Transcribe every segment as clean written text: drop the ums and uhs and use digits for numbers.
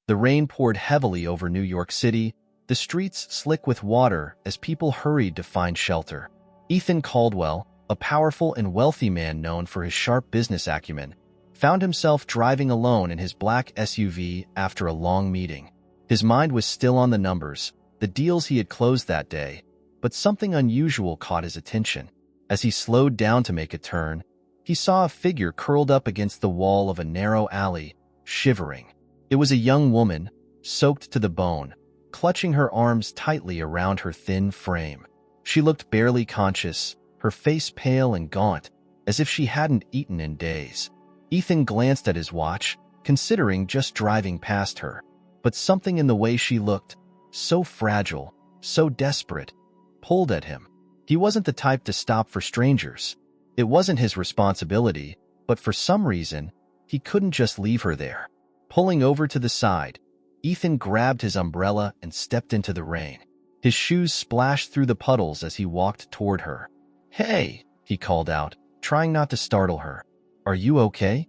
The rain poured heavily over New York City, the streets slick with water as people hurried to find shelter. Ethan Caldwell, a powerful and wealthy man known for his sharp business acumen, found himself driving alone in his black SUV after a long meeting. His mind was still on the numbers, the deals he had closed that day, but something unusual caught his attention. As he slowed down to make a turn, he saw a figure curled up against the wall of a narrow alley, shivering. It was a young woman, soaked to the bone, clutching her arms tightly around her thin frame. She looked barely conscious, her face pale and gaunt, as if she hadn't eaten in days. Ethan glanced at his watch, considering just driving past her. But something in the way she looked, so fragile, so desperate, pulled at him. He wasn't the type to stop for strangers. It wasn't his responsibility, but for some reason, he couldn't just leave her there. Pulling over to the side, Ethan grabbed his umbrella and stepped into the rain. His shoes splashed through the puddles as he walked toward her. "Hey," he called out, trying not to startle her. "Are you okay?"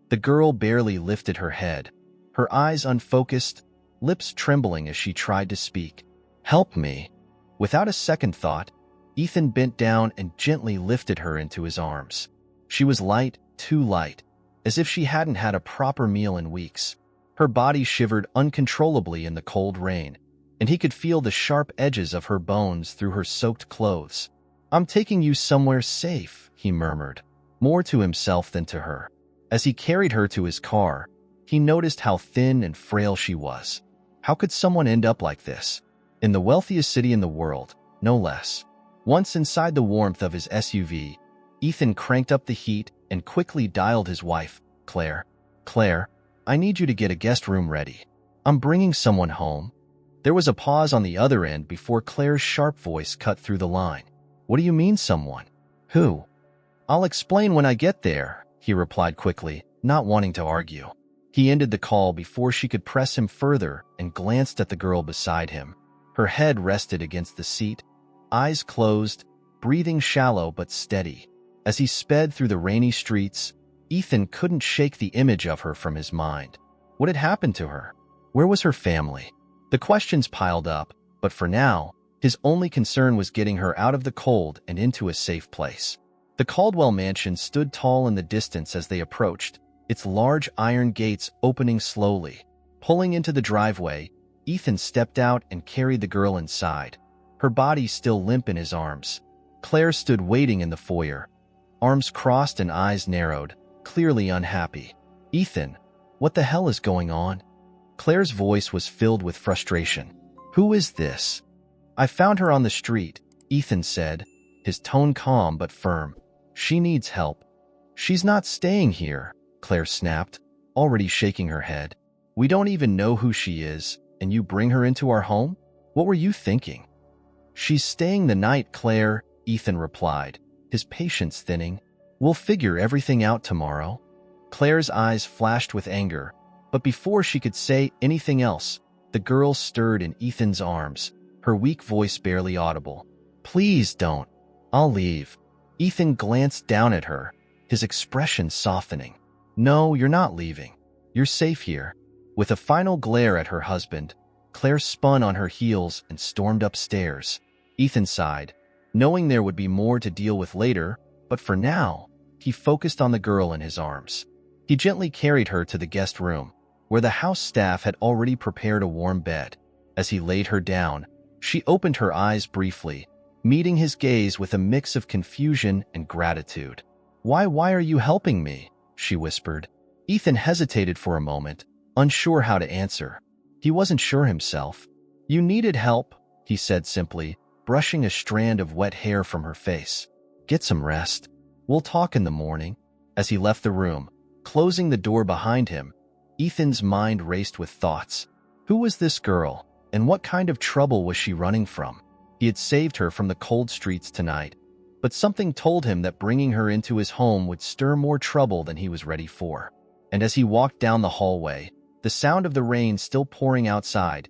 The girl barely lifted her head, her eyes unfocused, lips trembling as she tried to speak. "Help me." Without a second thought, Ethan bent down and gently lifted her into his arms. She was light, too light, as if she hadn't had a proper meal in weeks. Her body shivered uncontrollably in the cold rain, and he could feel the sharp edges of her bones through her soaked clothes. "I'm taking you somewhere safe," he murmured, more to himself than to her. As he carried her to his car, he noticed how thin and frail she was. How could someone end up like this? In the wealthiest city in the world, no less. Once inside the warmth of his SUV, Ethan cranked up the heat and quickly dialed his wife, Claire. "Claire, I need you to get a guest room ready. I'm bringing someone home." There was a pause on the other end before Claire's sharp voice cut through the line. "What do you mean, someone? Who?" "I'll explain when I get there," he replied quickly, not wanting to argue. He ended the call before she could press him further and glanced at the girl beside him. Her head rested against the seat, eyes closed, breathing shallow but steady. As he sped through the rainy streets, Ethan couldn't shake the image of her from his mind. What had happened to her? Where was her family? The questions piled up, but for now, his only concern was getting her out of the cold and into a safe place. The Caldwell mansion stood tall in the distance as they approached, its large iron gates opening slowly. Pulling into the driveway, Ethan stepped out and carried the girl inside, her body still limp in his arms. Claire stood waiting in the foyer, arms crossed and eyes narrowed, clearly unhappy. "Ethan, what the hell is going on?" Claire's voice was filled with frustration. "Who is this?" "I found her on the street," Ethan said, his tone calm but firm. "She needs help." "She's not staying here," Claire snapped, already shaking her head. "We don't even know who she is, and you bring her into our home? What were you thinking?" "She's staying the night, Claire," Ethan replied, his patience thinning. "We'll figure everything out tomorrow." Claire's eyes flashed with anger, but before she could say anything else, the girl stirred in Ethan's arms, her weak voice barely audible. "Please don't. I'll leave." Ethan glanced down at her, his expression softening. "No, you're not leaving. You're safe here." With a final glare at her husband, Claire spun on her heels and stormed upstairs. Ethan sighed, knowing there would be more to deal with later, but for now, he focused on the girl in his arms. He gently carried her to the guest room, where the house staff had already prepared a warm bed. As he laid her down, she opened her eyes briefly, meeting his gaze with a mix of confusion and gratitude. Why are you helping me?" she whispered. Ethan hesitated for a moment, unsure how to answer. He wasn't sure himself. "You needed help," he said simply, brushing a strand of wet hair from her face. "Get some rest. We'll talk in the morning." As he left the room, closing the door behind him, Ethan's mind raced with thoughts. Who was this girl, and what kind of trouble was she running from? He had saved her from the cold streets tonight, but something told him that bringing her into his home would stir more trouble than he was ready for. And as he walked down the hallway, the sound of the rain still pouring outside,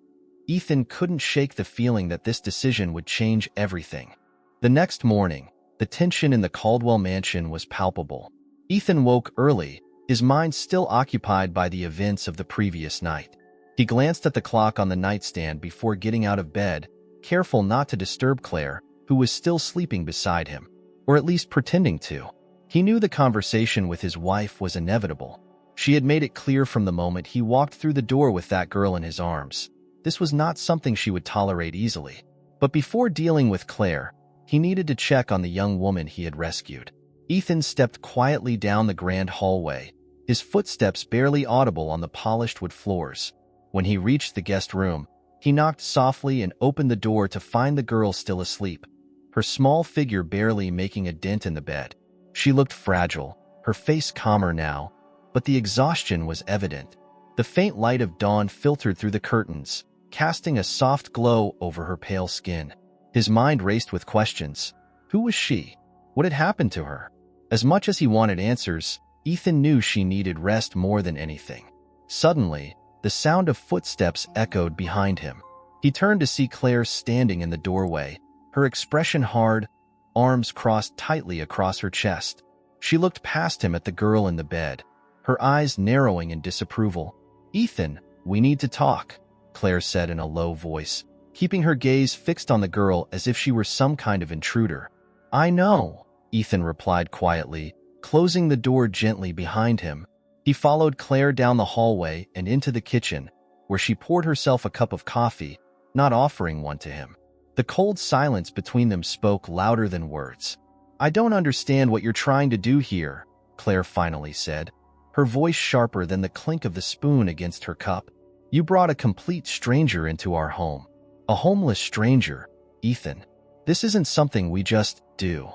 Ethan couldn't shake the feeling that this decision would change everything. The next morning, the tension in the Caldwell mansion was palpable. Ethan woke early, his mind still occupied by the events of the previous night. He glanced at the clock on the nightstand before getting out of bed, careful not to disturb Claire, who was still sleeping beside him, or at least pretending to. He knew the conversation with his wife was inevitable. She had made it clear from the moment he walked through the door with that girl in his arms. This was not something she would tolerate easily. But before dealing with Claire, he needed to check on the young woman he had rescued. Ethan stepped quietly down the grand hallway, his footsteps barely audible on the polished wood floors. When he reached the guest room, he knocked softly and opened the door to find the girl still asleep, her small figure barely making a dent in the bed. She looked fragile, her face calmer now, but the exhaustion was evident. The faint light of dawn filtered through the curtains, casting a soft glow over her pale skin. His mind raced with questions. Who was she? What had happened to her? As much as he wanted answers, Ethan knew she needed rest more than anything. Suddenly, the sound of footsteps echoed behind him. He turned to see Claire standing in the doorway, her expression hard, arms crossed tightly across her chest. She looked past him at the girl in the bed, her eyes narrowing in disapproval. "Ethan, we need to talk," Claire said in a low voice, keeping her gaze fixed on the girl as if she were some kind of intruder. "I know," Ethan replied quietly, closing the door gently behind him. He followed Claire down the hallway and into the kitchen, where she poured herself a cup of coffee, not offering one to him. The cold silence between them spoke louder than words. "I don't understand what you're trying to do here," Claire finally said, her voice sharper than the clink of the spoon against her cup. "You brought a complete stranger into our home. A homeless stranger, Ethan. This isn't something we just do."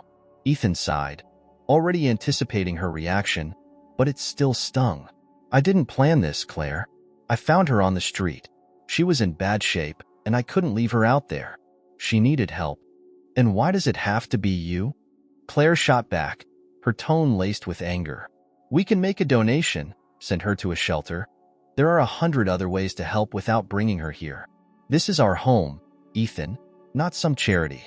Ethan sighed, already anticipating her reaction, but it still stung. "I didn't plan this, Claire. I found her on the street. She was in bad shape, and I couldn't leave her out there. She needed help. And why does it have to be you?" Claire shot back, her tone laced with anger. "We can make a donation, send her to a shelter. There are 100 other ways to help without bringing her here. This is our home, Ethan, not some charity."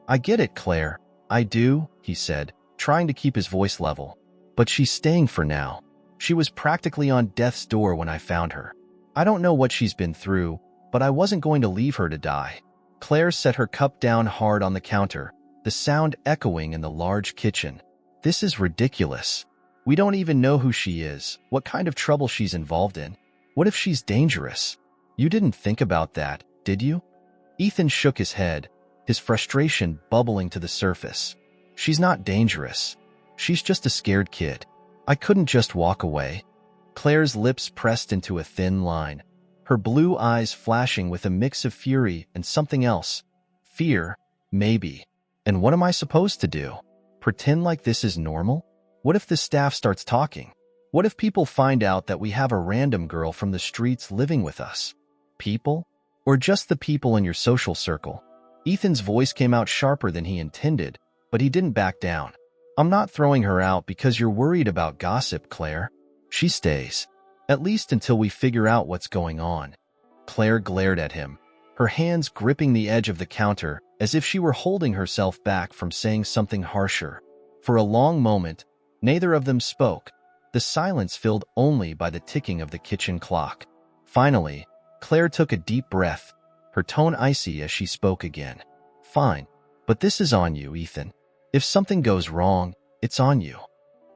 "I get it, Claire. I do," he said, trying to keep his voice level. "But she's staying for now. She was practically on death's door when I found her. I don't know what she's been through, but I wasn't going to leave her to die." Claire set her cup down hard on the counter, the sound echoing in the large kitchen. "This is ridiculous. We don't even know who she is, what kind of trouble she's involved in. What if she's dangerous? You didn't think about that, did you?" Ethan shook his head, his frustration bubbling to the surface. "She's not dangerous. She's just a scared kid. I couldn't just walk away." Claire's lips pressed into a thin line, her blue eyes flashing with a mix of fury and something else. Fear, maybe. "And what am I supposed to do? Pretend like this is normal? What if the staff starts talking? What if people find out that we have a random girl from the streets living with us? People? Or just the people in your social circle?" Ethan's voice came out sharper than he intended, but he didn't back down. "I'm not throwing her out because you're worried about gossip, Claire. She stays. At least until we figure out what's going on." Claire glared at him, her hands gripping the edge of the counter as if she were holding herself back from saying something harsher. For a long moment, neither of them spoke, the silence filled only by the ticking of the kitchen clock. Finally, Claire took a deep breath, her tone icy as she spoke again. "Fine, but this is on you, Ethan. If something goes wrong, it's on you."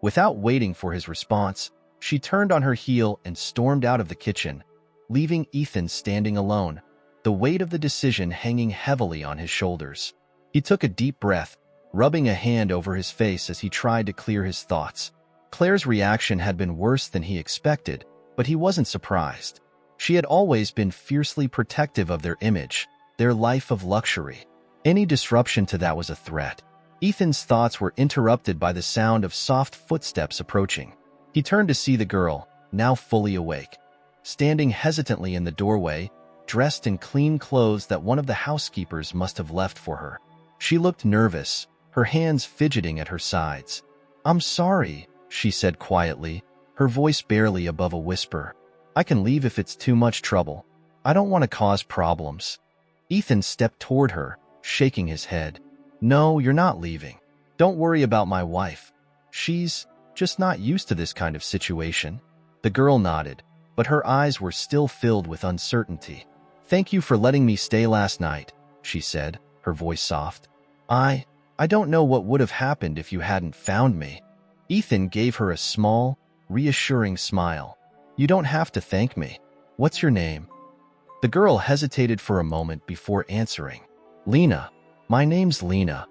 Without waiting for his response, she turned on her heel and stormed out of the kitchen, leaving Ethan standing alone, the weight of the decision hanging heavily on his shoulders. He took a deep breath, rubbing a hand over his face as he tried to clear his thoughts. Claire's reaction had been worse than he expected, but he wasn't surprised. She had always been fiercely protective of their image, their life of luxury. Any disruption to that was a threat. Ethan's thoughts were interrupted by the sound of soft footsteps approaching. He turned to see the girl, now fully awake, standing hesitantly in the doorway, dressed in clean clothes that one of the housekeepers must have left for her. She looked nervous, her hands fidgeting at her sides. "I'm sorry," she said quietly, her voice barely above a whisper. "I can leave if it's too much trouble. I don't want to cause problems." Ethan stepped toward her, shaking his head. "No, you're not leaving. Don't worry about my wife. She's just not used to this kind of situation." The girl nodded, but her eyes were still filled with uncertainty. "Thank you for letting me stay last night," she said, her voice soft. I don't know what would have happened if you hadn't found me." Ethan gave her a small, reassuring smile. "You don't have to thank me. What's your name?" The girl hesitated for a moment before answering. "Lena. My name's Lena."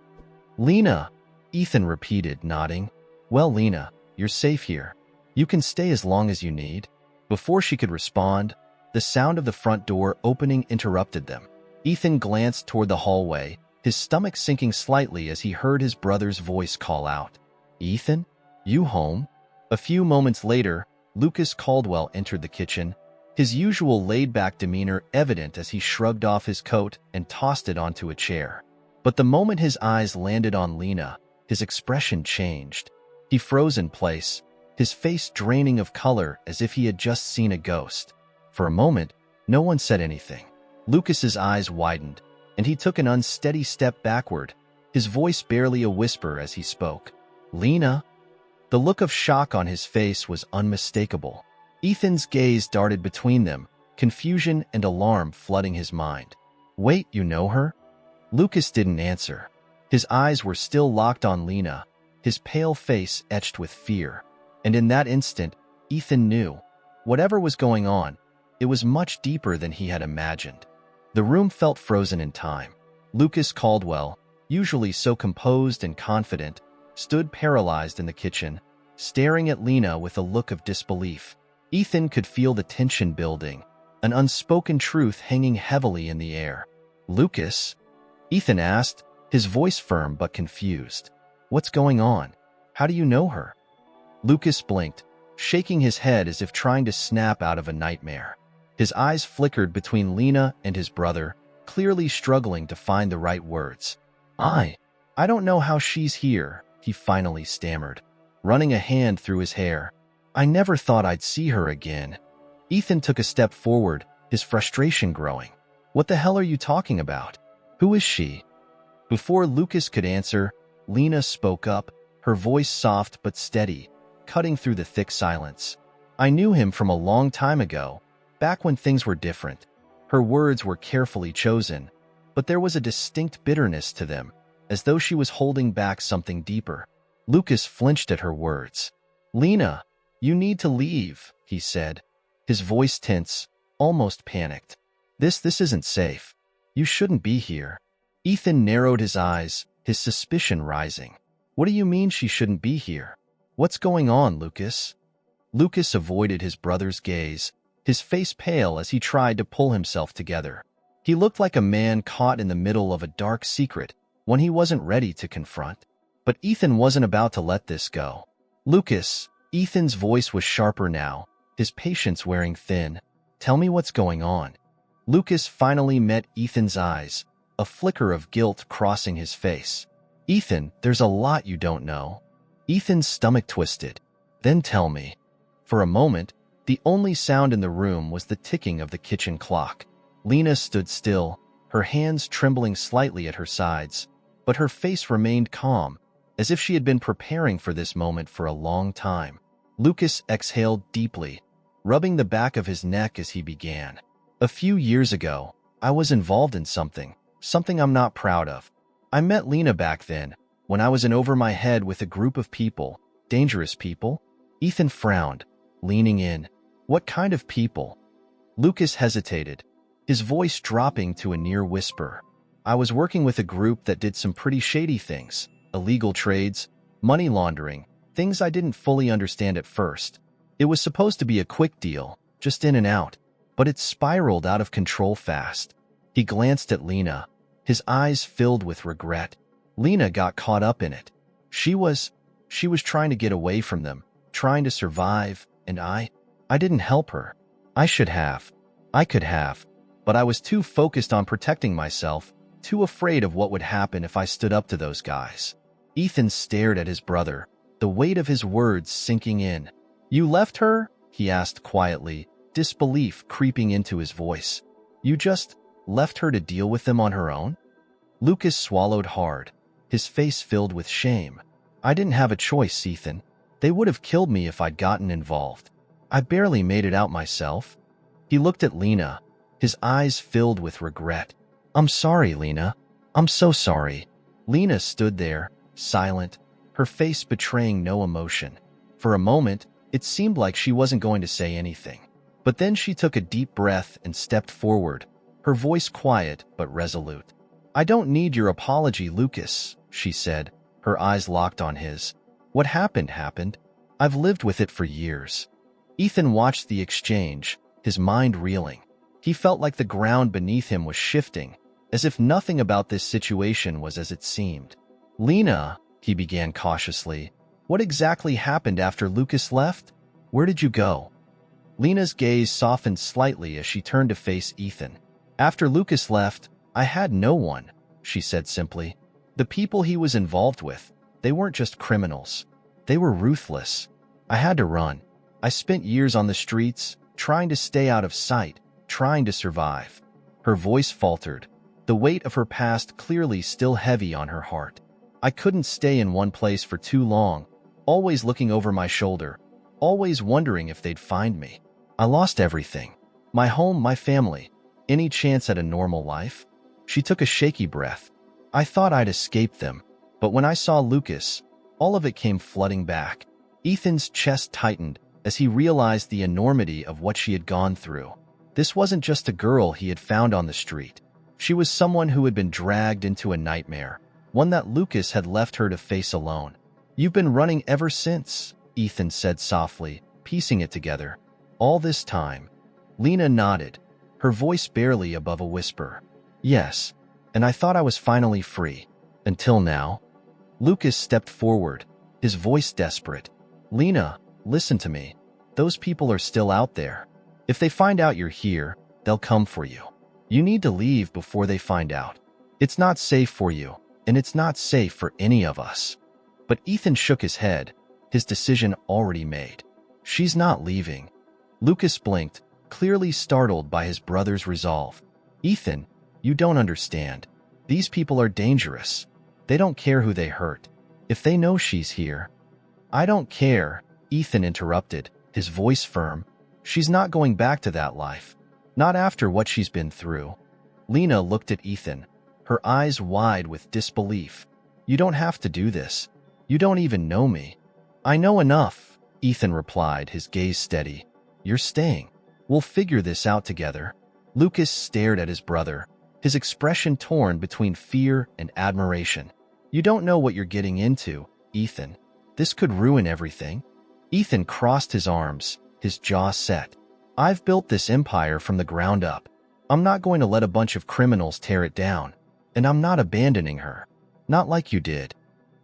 "Lena," Ethan repeated, nodding. "Well, Lena, you're safe here. You can stay as long as you need." Before she could respond, the sound of the front door opening interrupted them. Ethan glanced toward the hallway, his stomach sinking slightly as he heard his brother's voice call out. "Ethan? You home?" A few moments later, Lucas Caldwell entered the kitchen, his usual laid-back demeanor evident as he shrugged off his coat and tossed it onto a chair. But the moment his eyes landed on Lena, his expression changed. He froze in place, his face draining of color as if he had just seen a ghost. For a moment, no one said anything. Lucas's eyes widened, and he took an unsteady step backward, his voice barely a whisper as he spoke. "Lena?" The look of shock on his face was unmistakable. Ethan's gaze darted between them, confusion and alarm flooding his mind. "Wait, you know her?" Lucas didn't answer. His eyes were still locked on Lena, his pale face etched with fear. And in that instant, Ethan knew. Whatever was going on, it was much deeper than he had imagined. The room felt frozen in time. Lucas Caldwell, usually so composed and confident, stood paralyzed in the kitchen, staring at Lena with a look of disbelief. Ethan could feel the tension building, an unspoken truth hanging heavily in the air. "Lucas?" Ethan asked, his voice firm but confused. "What's going on? How do you know her?" Lucas blinked, shaking his head as if trying to snap out of a nightmare. His eyes flickered between Lena and his brother, clearly struggling to find the right words. I don't know how she's here," he finally stammered, running a hand through his hair. "I never thought I'd see her again." Ethan took a step forward, his frustration growing. "What the hell are you talking about? Who is she?" Before Lucas could answer, Lena spoke up, her voice soft but steady, cutting through the thick silence. "I knew him from a long time ago, back when things were different." Her words were carefully chosen, but there was a distinct bitterness to them, as though she was holding back something deeper. Lucas flinched at her words. "Lena, you need to leave," he said, his voice tense, almost panicked. This isn't safe. You shouldn't be here." Ethan narrowed his eyes, his suspicion rising. "What do you mean she shouldn't be here? What's going on, Lucas?" Lucas avoided his brother's gaze, his face pale as he tried to pull himself together. He looked like a man caught in the middle of a dark secret, one he wasn't ready to confront. But Ethan wasn't about to let this go. "Lucas," Ethan's voice was sharper now, his patience wearing thin. "Tell me what's going on." Lucas finally met Ethan's eyes, a flicker of guilt crossing his face. "Ethan, there's a lot you don't know." Ethan's stomach twisted. "Then tell me." For a moment, the only sound in the room was the ticking of the kitchen clock. Lena stood still, her hands trembling slightly at her sides, but her face remained calm, as if she had been preparing for this moment for a long time. Lucas exhaled deeply, rubbing the back of his neck as he began. "A few years ago, I was involved in something I'm not proud of. I met Lena back then, when I was in over my head with a group of people, dangerous people." Ethan frowned, leaning in. "What kind of people?" Lucas hesitated, his voice dropping to a near whisper. "I was working with a group that did some pretty shady things, illegal trades, money laundering, things I didn't fully understand at first. It was supposed to be a quick deal, just in and out, but it spiraled out of control fast." He glanced at Lena, his eyes filled with regret. "Lena got caught up in it. She was trying to get away from them, trying to survive, and I didn't help her. I should have. I could have, but I was too focused on protecting myself, too afraid of what would happen if I stood up to those guys." Ethan stared at his brother, the weight of his words sinking in. "You left her?" he asked quietly, disbelief creeping into his voice. "You just left her to deal with them on her own?" Lucas swallowed hard, his face filled with shame. "I didn't have a choice, Ethan. They would have killed me if I'd gotten involved." I barely made it out myself. He looked at Lena, his eyes filled with regret. I'm sorry, Lena. I'm so sorry. Lena stood there, silent, her face betraying no emotion. For a moment, it seemed like she wasn't going to say anything. But then she took a deep breath and stepped forward, her voice quiet but resolute. I don't need your apology, Lucas, she said, her eyes locked on his. What happened happened. I've lived with it for years. Ethan watched the exchange, his mind reeling. He felt like the ground beneath him was shifting, as if nothing about this situation was as it seemed. Lena, he began cautiously, what exactly happened after Lucas left? Where did you go? Lena's gaze softened slightly as she turned to face Ethan. After Lucas left, I had no one, she said simply. The people he was involved with, they weren't just criminals. They were ruthless. I had to run. I spent years on the streets, trying to stay out of sight, trying to survive. Her voice faltered, the weight of her past clearly still heavy on her heart. I couldn't stay in one place for too long, always looking over my shoulder, always wondering if they'd find me. I lost everything. My home, my family, any chance at a normal life. She took a shaky breath. I thought I'd escaped them, but when I saw Lucas, all of it came flooding back. Ethan's chest tightened as he realized the enormity of what she had gone through. This wasn't just a girl he had found on the street. She was someone who had been dragged into a nightmare, one that Lucas had left her to face alone. You've been running ever since, Ethan said softly, piecing it together. All this time. Lena nodded, her voice barely above a whisper. Yes, and I thought I was finally free. Until now. Lucas stepped forward, his voice desperate. Lena, listen to me. Those people are still out there. If they find out you're here, they'll come for you. You need to leave before they find out. It's not safe for you, and it's not safe for any of us. But Ethan shook his head, his decision already made. She's not leaving. Lucas blinked, clearly startled by his brother's resolve. Ethan, you don't understand. These people are dangerous. They don't care who they hurt. If they know she's here. I don't care, Ethan interrupted, his voice firm. She's not going back to that life. Not after what she's been through. Lena looked at Ethan, her eyes wide with disbelief. You don't have to do this. You don't even know me. I know enough, Ethan replied, his gaze steady. You're staying. We'll figure this out together. Lucas stared at his brother, his expression torn between fear and admiration. You don't know what you're getting into, Ethan. This could ruin everything. Ethan crossed his arms, his jaw set. I've built this empire from the ground up. I'm not going to let a bunch of criminals tear it down. And I'm not abandoning her. Not like you did.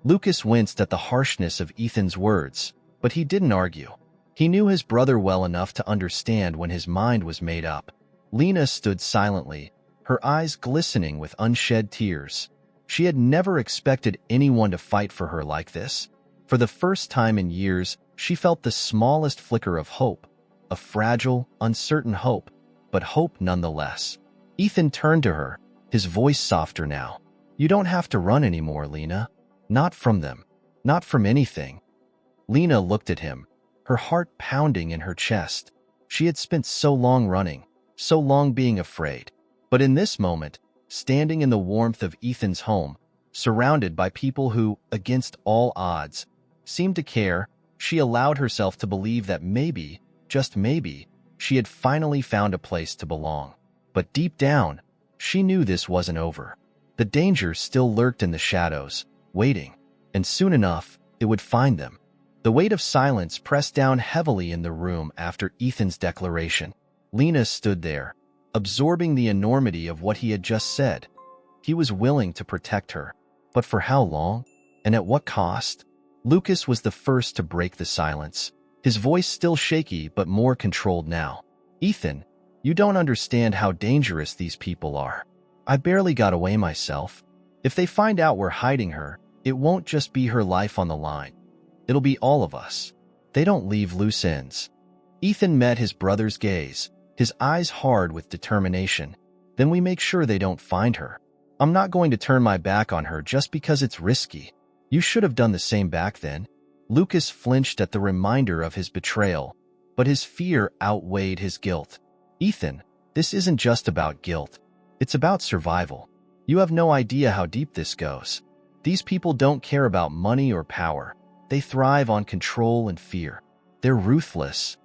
Lucas winced at the harshness of Ethan's words, but he didn't argue. He knew his brother well enough to understand when his mind was made up. Lena stood silently, her eyes glistening with unshed tears. She had never expected anyone to fight for her like this. For the first time in years, she felt the smallest flicker of hope. A fragile, uncertain hope, but hope nonetheless. Ethan turned to her, his voice softer now. You don't have to run anymore, Lena. Not from them. Not from anything. Lena looked at him, her heart pounding in her chest. She had spent so long running, so long being afraid. But in this moment, standing in the warmth of Ethan's home, surrounded by people who, against all odds, seemed to care, she allowed herself to believe that maybe, just maybe, she had finally found a place to belong. But deep down, she knew this wasn't over. The danger still lurked in the shadows, waiting, and soon enough, it would find them. The weight of silence pressed down heavily in the room after Ethan's declaration. Lena stood there, absorbing the enormity of what he had just said. He was willing to protect her, but for how long? And at what cost? Lucas was the first to break the silence, his voice still shaky but more controlled now. Ethan, you don't understand how dangerous these people are. I barely got away myself. If they find out we're hiding her, it won't just be her life on the line. It'll be all of us. They don't leave loose ends. Ethan met his brother's gaze, his eyes hard with determination. Then we make sure they don't find her. I'm not going to turn my back on her just because it's risky. You should have done the same back then. Lucas flinched at the reminder of his betrayal, but his fear outweighed his guilt. "Ethan, this isn't just about guilt. It's about survival. You have no idea how deep this goes. These people don't care about money or power. They thrive on control and fear. They're ruthless."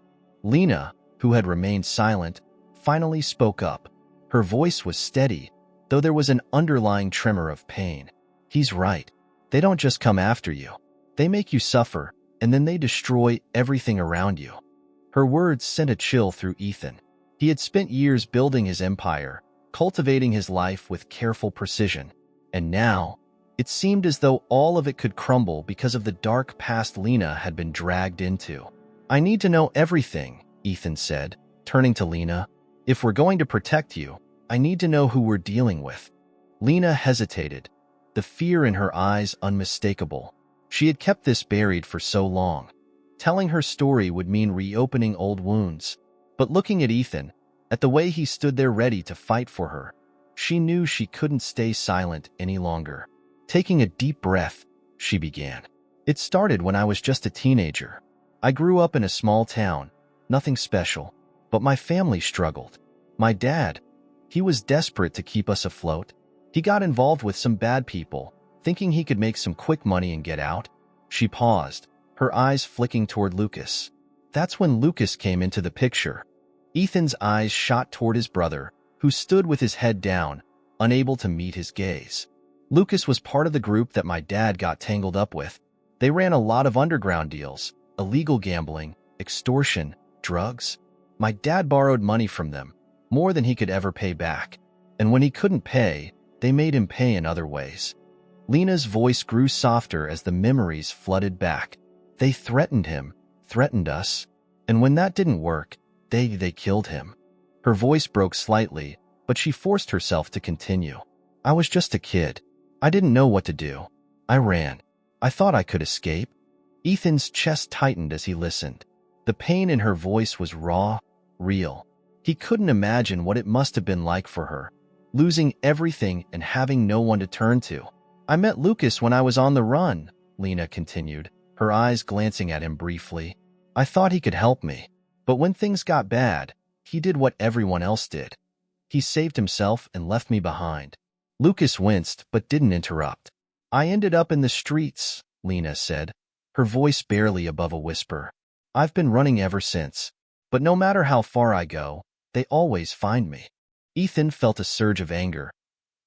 Lena, who had remained silent, finally spoke up. Her voice was steady, though there was an underlying tremor of pain. "He's right. They don't just come after you. They make you suffer, and then they destroy everything around you." Her words sent a chill through Ethan. He had spent years building his empire, cultivating his life with careful precision. And now, it seemed as though all of it could crumble because of the dark past Lena had been dragged into. "I need to know everything," Ethan said, turning to Lena. "If we're going to protect you, I need to know who we're dealing with." Lena hesitated, the fear in her eyes unmistakable. She had kept this buried for so long. Telling her story would mean reopening old wounds. But looking at Ethan, at the way he stood there ready to fight for her, she knew she couldn't stay silent any longer. Taking a deep breath, she began. "It started when I was just a teenager. I grew up in a small town, nothing special, but my family struggled. My dad, he was desperate to keep us afloat. He got involved with some bad people, thinking he could make some quick money and get out." She paused, her eyes flicking toward Lucas. That's when Lucas came into the picture. Ethan's eyes shot toward his brother, who stood with his head down, unable to meet his gaze. "Lucas was part of the group that my dad got tangled up with. They ran a lot of underground deals, illegal gambling, extortion, drugs. My dad borrowed money from them, more than he could ever pay back. And when he couldn't pay, they made him pay in other ways." Lena's voice grew softer as the memories flooded back. "They threatened him, threatened us. And when that didn't work, they killed him." Her voice broke slightly, but she forced herself to continue. "I was just a kid. I didn't know what to do. I ran. I thought I could escape." Ethan's chest tightened as he listened. The pain in her voice was raw, real. He couldn't imagine what it must have been like for her, losing everything and having no one to turn to. "I met Lucas when I was on the run," Lena continued, her eyes glancing at him briefly. "I thought he could help me. But when things got bad, he did what everyone else did. He saved himself and left me behind." Lucas winced but didn't interrupt. "I ended up in the streets," Lena said, her voice barely above a whisper. "I've been running ever since. But no matter how far I go, they always find me." Ethan felt a surge of anger.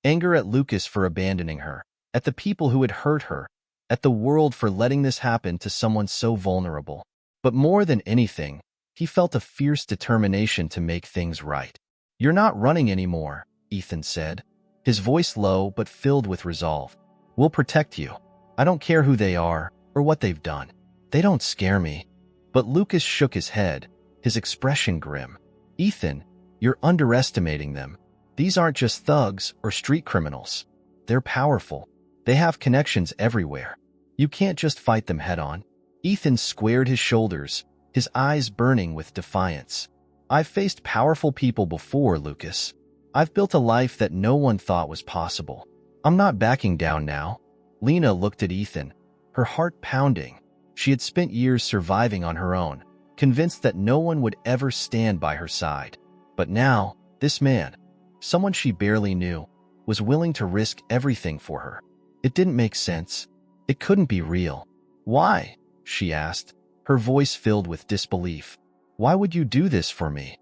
Anger at Lucas for abandoning her, at the people who had hurt her, at the world for letting this happen to someone so vulnerable. But more than anything, he felt a fierce determination to make things right. "You're not running anymore," Ethan said, his voice low but filled with resolve. "We'll protect you. I don't care who they are or what they've done. They don't scare me." But Lucas shook his head, his expression grim. "Ethan, you're underestimating them. These aren't just thugs or street criminals. They're powerful. They have connections everywhere. You can't just fight them head-on." Ethan squared his shoulders, his eyes burning with defiance. "I've faced powerful people before, Lucas. I've built a life that no one thought was possible. I'm not backing down now." Lena looked at Ethan, her heart pounding. She had spent years surviving on her own, convinced that no one would ever stand by her side. But now, this man, someone she barely knew, was willing to risk everything for her. It didn't make sense. It couldn't be real. "Why?" she asked, her voice filled with disbelief. "Why would you do this for me?"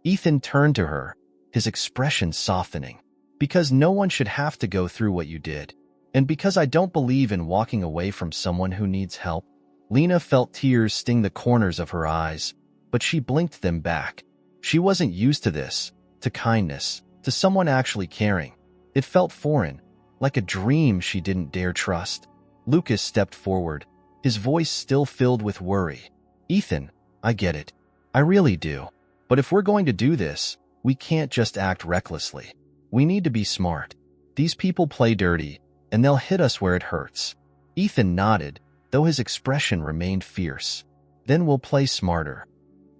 Ethan turned to her, his expression softening. "Because no one should have to go through what you did. And because I don't believe in walking away from someone who needs help." Lena felt tears sting the corners of her eyes, but she blinked them back. She wasn't used to this, to kindness, to someone actually caring. It felt foreign, like a dream she didn't dare trust. Lucas stepped forward, his voice still filled with worry. "Ethan, I get it. I really do. But if we're going to do this, we can't just act recklessly. We need to be smart. These people play dirty, and they'll hit us where it hurts." Ethan nodded, though his expression remained fierce. "Then we'll play smarter."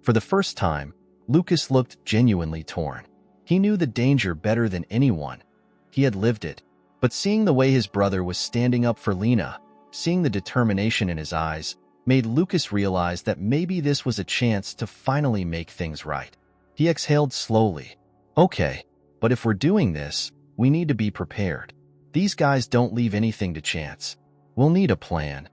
For the first time, Lucas looked genuinely torn. He knew the danger better than anyone. He had lived it. But seeing the way his brother was standing up for Lena, seeing the determination in his eyes, made Lucas realize that maybe this was a chance to finally make things right. He exhaled slowly. Okay, but if we're doing this, we need to be prepared. These guys don't leave anything to chance. We'll need a plan.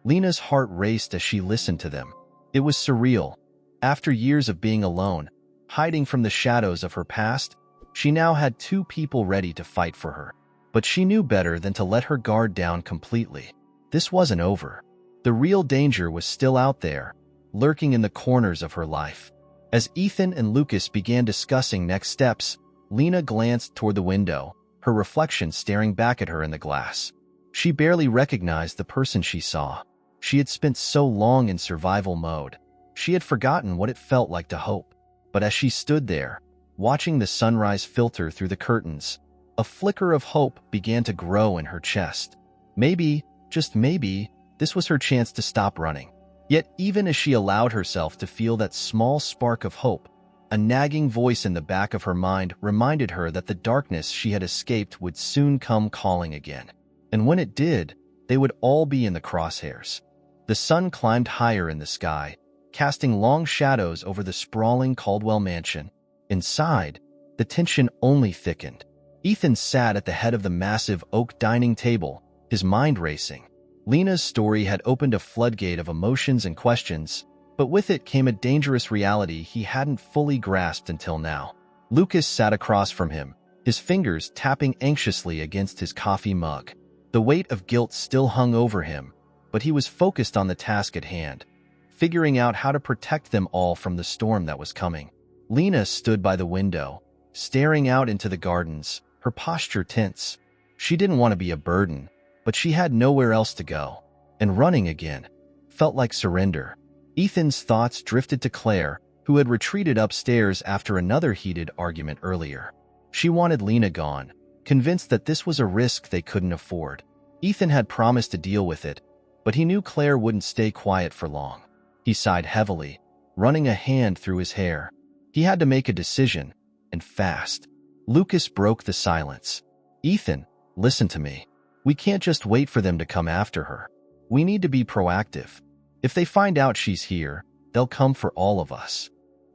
Lena's heart raced as she listened to them. It was surreal. After years of being alone, hiding from the shadows of her past, she now had two people ready to fight for her. But she knew better than to let her guard down completely. This wasn't over. The real danger was still out there, lurking in the corners of her life. As Ethan and Lucas began discussing next steps, Lena glanced toward the window, her reflection staring back at her in the glass. She barely recognized the person she saw. She had spent so long in survival mode. She had forgotten what it felt like to hope. But as she stood there, watching the sunrise filter through the curtains, a flicker of hope began to grow in her chest. Maybe, just maybe, this was her chance to stop running. Yet even as she allowed herself to feel that small spark of hope, a nagging voice in the back of her mind reminded her that the darkness she had escaped would soon come calling again. And when it did, they would all be in the crosshairs. The sun climbed higher in the sky, casting long shadows over the sprawling Caldwell mansion. Inside, the tension only thickened. Ethan sat at the head of the massive oak dining table, his mind racing. Lena's story had opened a floodgate of emotions and questions, but with it came a dangerous reality he hadn't fully grasped until now. Lucas sat across from him, his fingers tapping anxiously against his coffee mug. The weight of guilt still hung over him, but he was focused on the task at hand, figuring out how to protect them all from the storm that was coming. Lena stood by the window, staring out into the gardens, her posture tense. She didn't want to be a burden, but she had nowhere else to go. And running again felt like surrender. Ethan's thoughts drifted to Claire, who had retreated upstairs after another heated argument earlier. She wanted Lena gone, convinced that this was a risk they couldn't afford. Ethan had promised to deal with it, but he knew Claire wouldn't stay quiet for long. He sighed heavily, running a hand through his hair. He had to make a decision, and fast. Lucas broke the silence. Ethan, listen to me. We can't just wait for them to come after her. We need to be proactive. If they find out she's here, they'll come for all of us.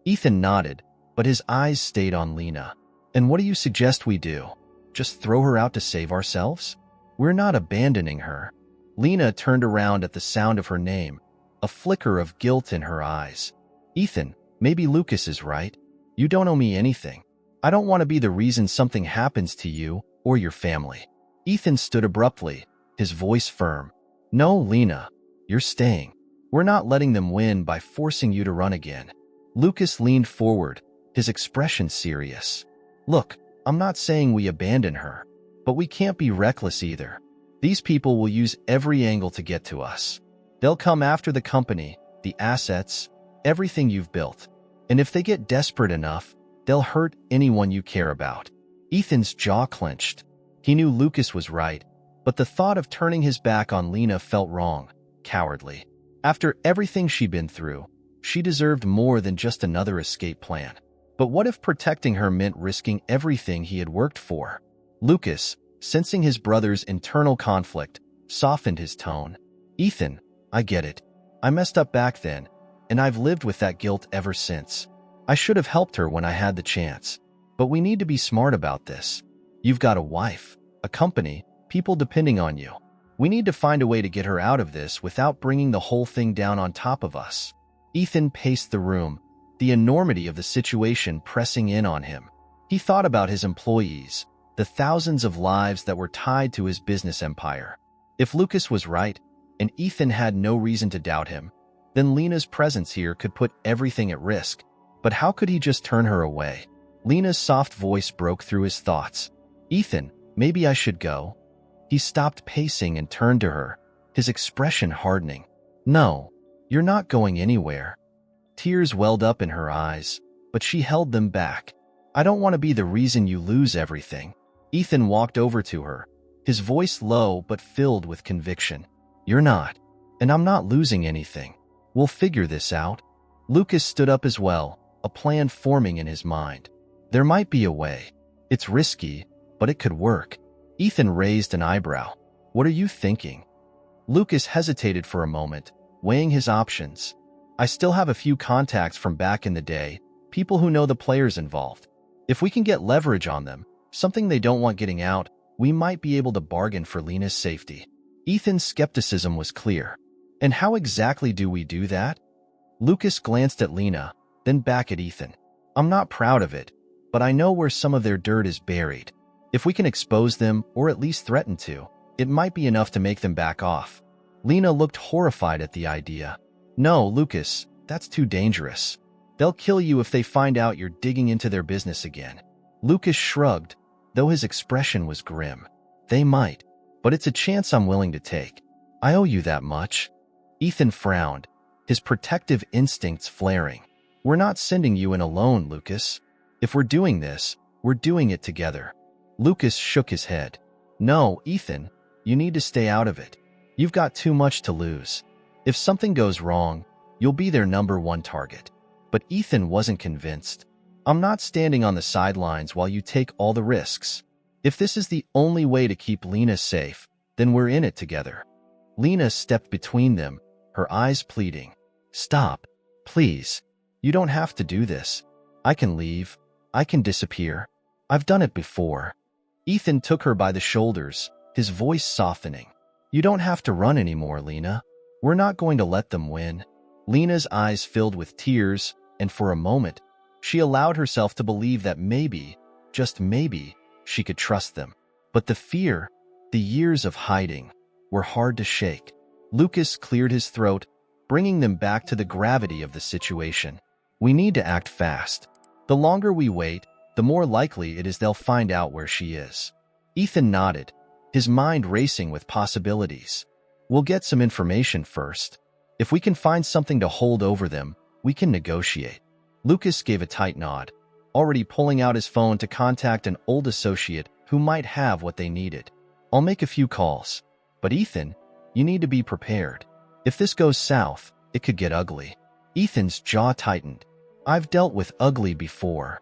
Ethan nodded, but his eyes stayed on Lena. And what do you suggest we do? Just throw her out to save ourselves? We're not abandoning her. Lena turned around at the sound of her name, a flicker of guilt in her eyes. Ethan, maybe Lucas is right. You don't owe me anything. I don't want to be the reason something happens to you or your family. Ethan stood abruptly, his voice firm. No, Lena, you're staying. We're not letting them win by forcing you to run again. Lucas leaned forward, his expression serious. Look, I'm not saying we abandon her, but we can't be reckless either. These people will use every angle to get to us. They'll come after the company, the assets, everything you've built. And if they get desperate enough, they'll hurt anyone you care about. Ethan's jaw clenched. He knew Lucas was right, but the thought of turning his back on Lena felt wrong, cowardly. After everything she'd been through, she deserved more than just another escape plan. But what if protecting her meant risking everything he had worked for? Lucas, sensing his brother's internal conflict, softened his tone. Ethan, I get it. I messed up back then, and I've lived with that guilt ever since. I should have helped her when I had the chance. But we need to be smart about this. You've got a wife, a company, people depending on you. We need to find a way to get her out of this without bringing the whole thing down on top of us. Ethan paced the room, the enormity of the situation pressing in on him. He thought about his employees, the thousands of lives that were tied to his business empire. If Lucas was right, and Ethan had no reason to doubt him, then Lena's presence here could put everything at risk. But how could he just turn her away? Lena's soft voice broke through his thoughts. Ethan, maybe I should go. He stopped pacing and turned to her, his expression hardening. No, you're not going anywhere. Tears welled up in her eyes, but she held them back. I don't want to be the reason you lose everything. Ethan walked over to her, his voice low but filled with conviction. You're not, and I'm not losing anything. We'll figure this out. Lucas stood up as well, a plan forming in his mind. There might be a way. It's risky, but it could work. Ethan raised an eyebrow. What are you thinking? Lucas hesitated for a moment, weighing his options. I still have a few contacts from back in the day, people who know the players involved. If we can get leverage on them, something they don't want getting out, we might be able to bargain for Lena's safety. Ethan's skepticism was clear. And how exactly do we do that? Lucas glanced at Lena, then back at Ethan. I'm not proud of it, but I know where some of their dirt is buried. If we can expose them, or at least threaten to, it might be enough to make them back off. Lena looked horrified at the idea. No, Lucas, that's too dangerous. They'll kill you if they find out you're digging into their business again. Lucas shrugged, though his expression was grim. They might, but it's a chance I'm willing to take. I owe you that much. Ethan frowned, his protective instincts flaring. We're not sending you in alone, Lucas. If we're doing this, we're doing it together. Lucas shook his head. No, Ethan, you need to stay out of it. You've got too much to lose. If something goes wrong, you'll be their #1 target. But Ethan wasn't convinced. I'm not standing on the sidelines while you take all the risks. If this is the only way to keep Lena safe, then we're in it together. Lena stepped between them, her eyes pleading. Stop, please. You don't have to do this. I can leave. I can disappear. I've done it before. Ethan took her by the shoulders, his voice softening. You don't have to run anymore, Lena. We're not going to let them win. Lena's eyes filled with tears, and for a moment, she allowed herself to believe that maybe, just maybe, she could trust them. But the fear, the years of hiding, were hard to shake. Lucas cleared his throat, bringing them back to the gravity of the situation. We need to act fast. The longer we wait, the more likely it is they'll find out where she is. Ethan nodded, his mind racing with possibilities. We'll get some information first. If we can find something to hold over them, we can negotiate. Lucas gave a tight nod, already pulling out his phone to contact an old associate who might have what they needed. I'll make a few calls. But Ethan, you need to be prepared. If this goes south, it could get ugly. Ethan's jaw tightened. I've dealt with ugly before.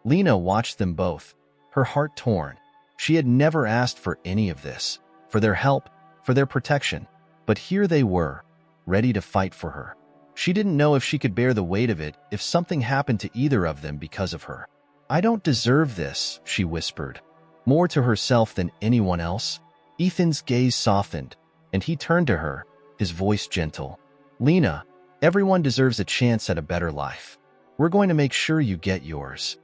Lena watched them both, her heart torn. She had never asked for any of this, for their help, for their protection. But here they were, ready to fight for her. She didn't know if she could bear the weight of it if something happened to either of them because of her. I don't deserve this, she whispered, more to herself than anyone else. Ethan's gaze softened, and he turned to her, his voice gentle. Lena, everyone deserves a chance at a better life. We're going to make sure you get yours.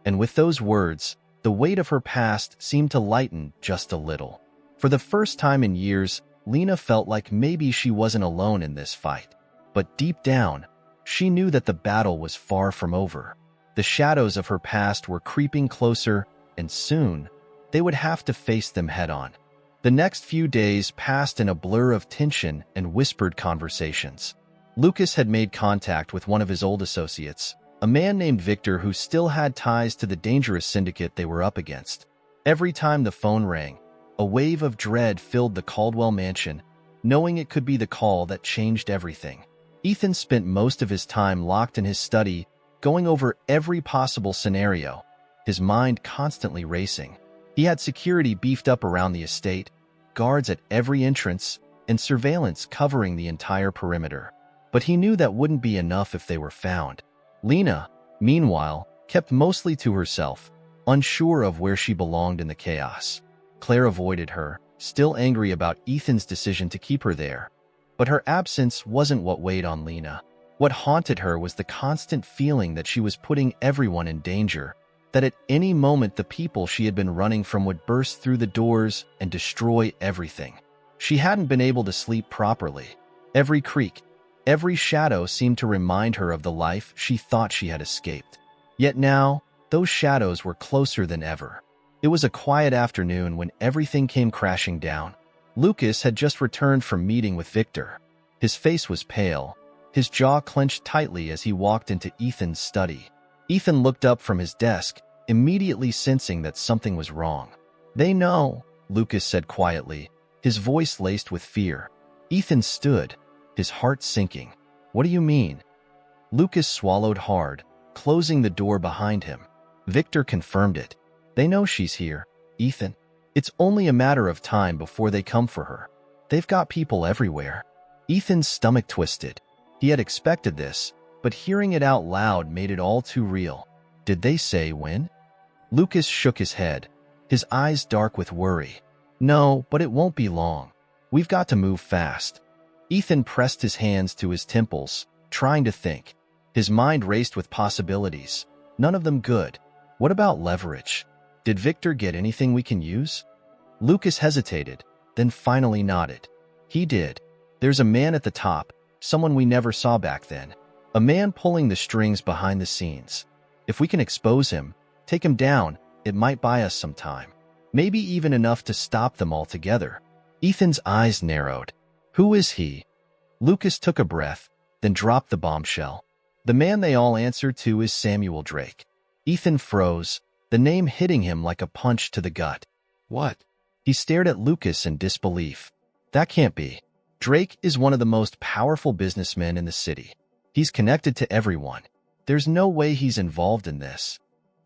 And with those words, the weight of her past seemed to lighten just a little. For the first time in years, Lena felt like maybe she wasn't alone in this fight. But deep down, she knew that the battle was far from over. The shadows of her past were creeping closer, and soon, they would have to face them head-on. The next few days passed in a blur of tension and whispered conversations. Lucas had made contact with one of his old associates, a man named Victor who still had ties to the dangerous syndicate they were up against. Every time the phone rang, a wave of dread filled the Caldwell mansion, knowing it could be the call that changed everything. Ethan spent most of his time locked in his study, going over every possible scenario, his mind constantly racing. He had security beefed up around the estate, guards at every entrance, and surveillance covering the entire perimeter. But he knew that wouldn't be enough if they were found. Lena, meanwhile, kept mostly to herself, unsure of where she belonged in the chaos. Claire avoided her, still angry about Ethan's decision to keep her there. But her absence wasn't what weighed on Lena. What haunted her was the constant feeling that she was putting everyone in danger, that at any moment the people she had been running from would burst through the doors and destroy everything. She hadn't been able to sleep properly. Every creak, every shadow seemed to remind her of the life she thought she had escaped. Yet now, those shadows were closer than ever. It was a quiet afternoon when everything came crashing down. Lucas had just returned from meeting with Victor. His face was pale, his jaw clenched tightly as he walked into Ethan's study. Ethan looked up from his desk, immediately sensing that something was wrong. They know, Lucas said quietly, his voice laced with fear. Ethan stood, his heart sinking. What do you mean? Lucas swallowed hard, closing the door behind him. Victor confirmed it. They know she's here, Ethan. It's only a matter of time before they come for her. They've got people everywhere. Ethan's stomach twisted. He had expected this, but hearing it out loud made it all too real. Did they say when? Lucas shook his head, his eyes dark with worry. No, but it won't be long. We've got to move fast. Ethan pressed his hands to his temples, trying to think. His mind raced with possibilities, none of them good. What about leverage? Did Victor get anything we can use? Lucas hesitated, then finally nodded. He did. There's a man at the top, someone we never saw back then. A man pulling the strings behind the scenes. If we can expose him, take him down, it might buy us some time. Maybe even enough to stop them altogether. Ethan's eyes narrowed. Who is he? Lucas took a breath, then dropped the bombshell. The man they all answer to is Samuel Drake. Ethan froze, the name hitting him like a punch to the gut. What? He stared at Lucas in disbelief. That can't be. Drake is one of the most powerful businessmen in the city. He's connected to everyone. There's no way he's involved in this.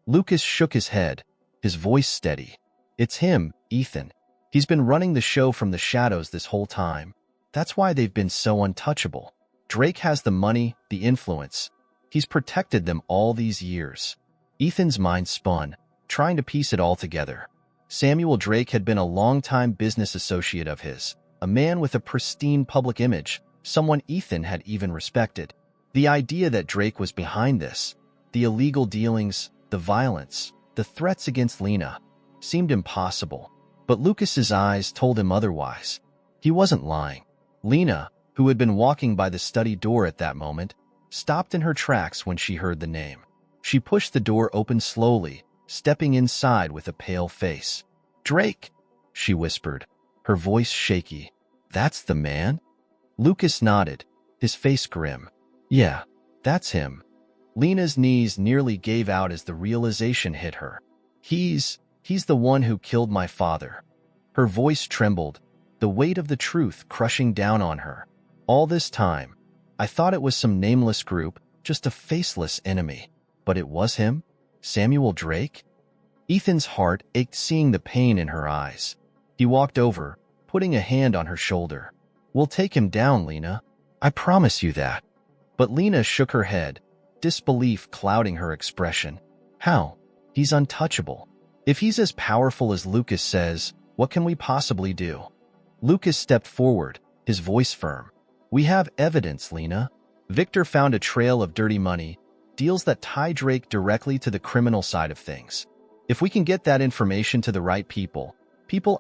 Lucas shook his head, his voice steady. It's him, Ethan. He's been running the show from the shadows this whole time. That's why they've been so untouchable. Drake has the money, the influence. He's protected them all these years. Ethan's mind spun, trying to piece it all together. Samuel Drake had been a longtime business associate of his, a man with a pristine public image, someone Ethan had even respected. The idea that Drake was behind this, the illegal dealings, the violence, the threats against Lena, seemed impossible. But Lucas's eyes told him otherwise. He wasn't lying. Lena, who had been walking by the study door at that moment, stopped in her tracks when she heard the name. She pushed the door open slowly, stepping inside with a pale face. "Drake," she whispered, her voice shaky. "That's the man?" Lucas nodded, his face grim. "Yeah, that's him." Lena's knees nearly gave out as the realization hit her. He's the one who killed my father." Her voice trembled, the weight of the truth crushing down on her. "All this time, I thought it was some nameless group, just a faceless enemy. But it was him? Samuel Drake?" Ethan's heart ached seeing the pain in her eyes. He walked over, putting a hand on her shoulder. "We'll take him down, Lena. I promise you that." But Lena shook her head, disbelief clouding her expression. "How? He's untouchable. If he's as powerful as Lucas says, what can we possibly do?" Lucas stepped forward, his voice firm. "We have evidence, Lena. Victor found a trail of dirty money, deals that tie Drake directly to the criminal side of things. If we can get that information to the right people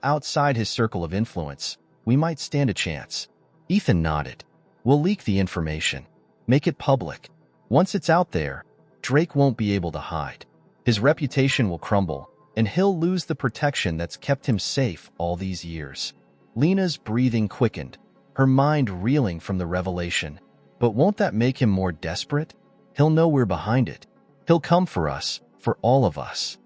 outside his circle of influence, we might stand a chance." Ethan nodded. "We'll leak the information. Make it public. Once it's out there, Drake won't be able to hide. His reputation will crumble, and he'll lose the protection that's kept him safe all these years." Lena's breathing quickened, her mind reeling from the revelation. But won't that make him more desperate? He'll know we're behind it. He'll come for us, for all of us.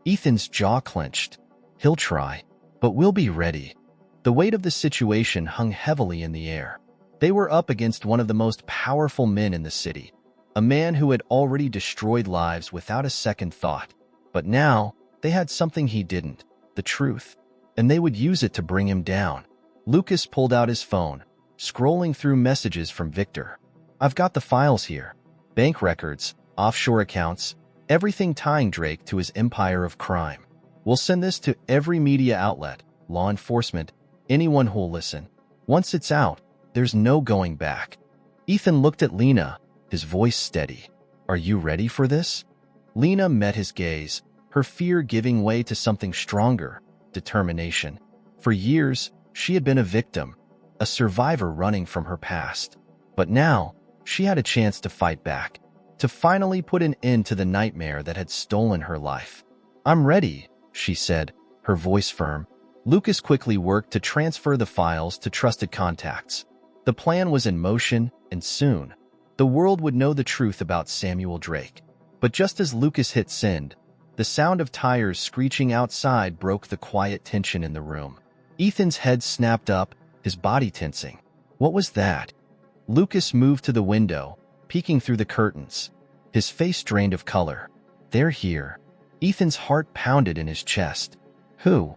Ethan's jaw clenched. He'll try, but we'll be ready. The weight of the situation hung heavily in the air. They were up against one of the most powerful men in the city, a man who had already destroyed lives without a second thought. But now, they had something he didn't, the truth, and they would use it to bring him down. Lucas pulled out his phone, scrolling through messages from Victor. "I've got the files here. Bank records, offshore accounts, everything tying Drake to his empire of crime. We'll send this to every media outlet, law enforcement, anyone who'll listen. Once it's out, there's no going back." Ethan looked at Lena, his voice steady. "Are you ready for this?" Lena met his gaze, her fear giving way to something stronger, determination. For years, she had been a victim, a survivor running from her past. But now, she had a chance to fight back, to finally put an end to the nightmare that had stolen her life. "I'm ready," she said, her voice firm. Lucas quickly worked to transfer the files to trusted contacts. The plan was in motion, and soon, the world would know the truth about Samuel Drake. But just as Lucas hit send, the sound of tires screeching outside broke the quiet tension in the room. Ethan's head snapped up, his body tensing. What was that? Lucas moved to the window, peeking through the curtains, his face drained of color. "They're here." Ethan's heart pounded in his chest. "Who?"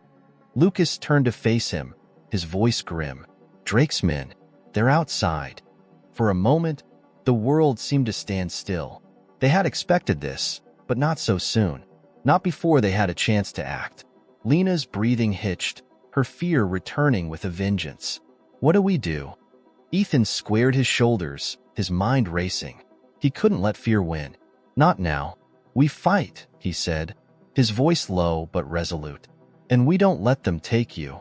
Lucas turned to face him, his voice grim. "Drake's men. They're outside. For a moment, the world seemed to stand still. They had expected this, but not so soon. Not before they had a chance to act. Lena's breathing hitched, her fear returning with a vengeance. What do we do? Ethan squared his shoulders, his mind racing. He couldn't let fear win. Not now. We fight, he said, his voice low but resolute. And we don't let them take you.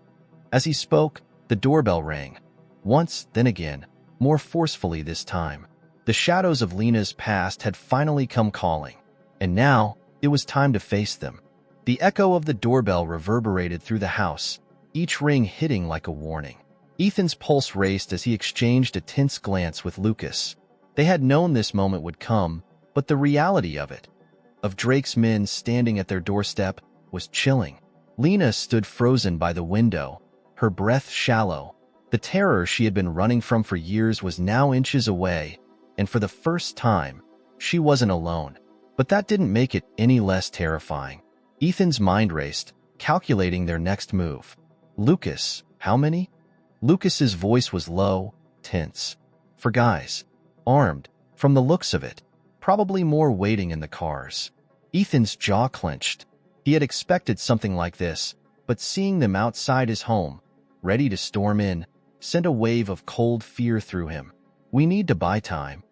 As he spoke, the doorbell rang. Once, then again, more forcefully this time. The shadows of Lena's past had finally come calling, and now it was time to face them. The echo of the doorbell reverberated through the house, each ring hitting like a warning. Ethan's pulse raced as he exchanged a tense glance with Lucas. They had known this moment would come, but the reality of it, of Drake's men standing at their doorstep, was chilling. Lena stood frozen by the window, her breath shallow. The terror she had been running from for years was now inches away, and for the first time, she wasn't alone. But that didn't make it any less terrifying. Ethan's mind raced, calculating their next move. Lucas, how many? Lucas's voice was low, tense. For guys. Armed, from the looks of it. Probably more waiting in the cars. Ethan's jaw clenched. He had expected something like this, but seeing them outside his home, ready to storm in, sent a wave of cold fear through him. We need to buy time.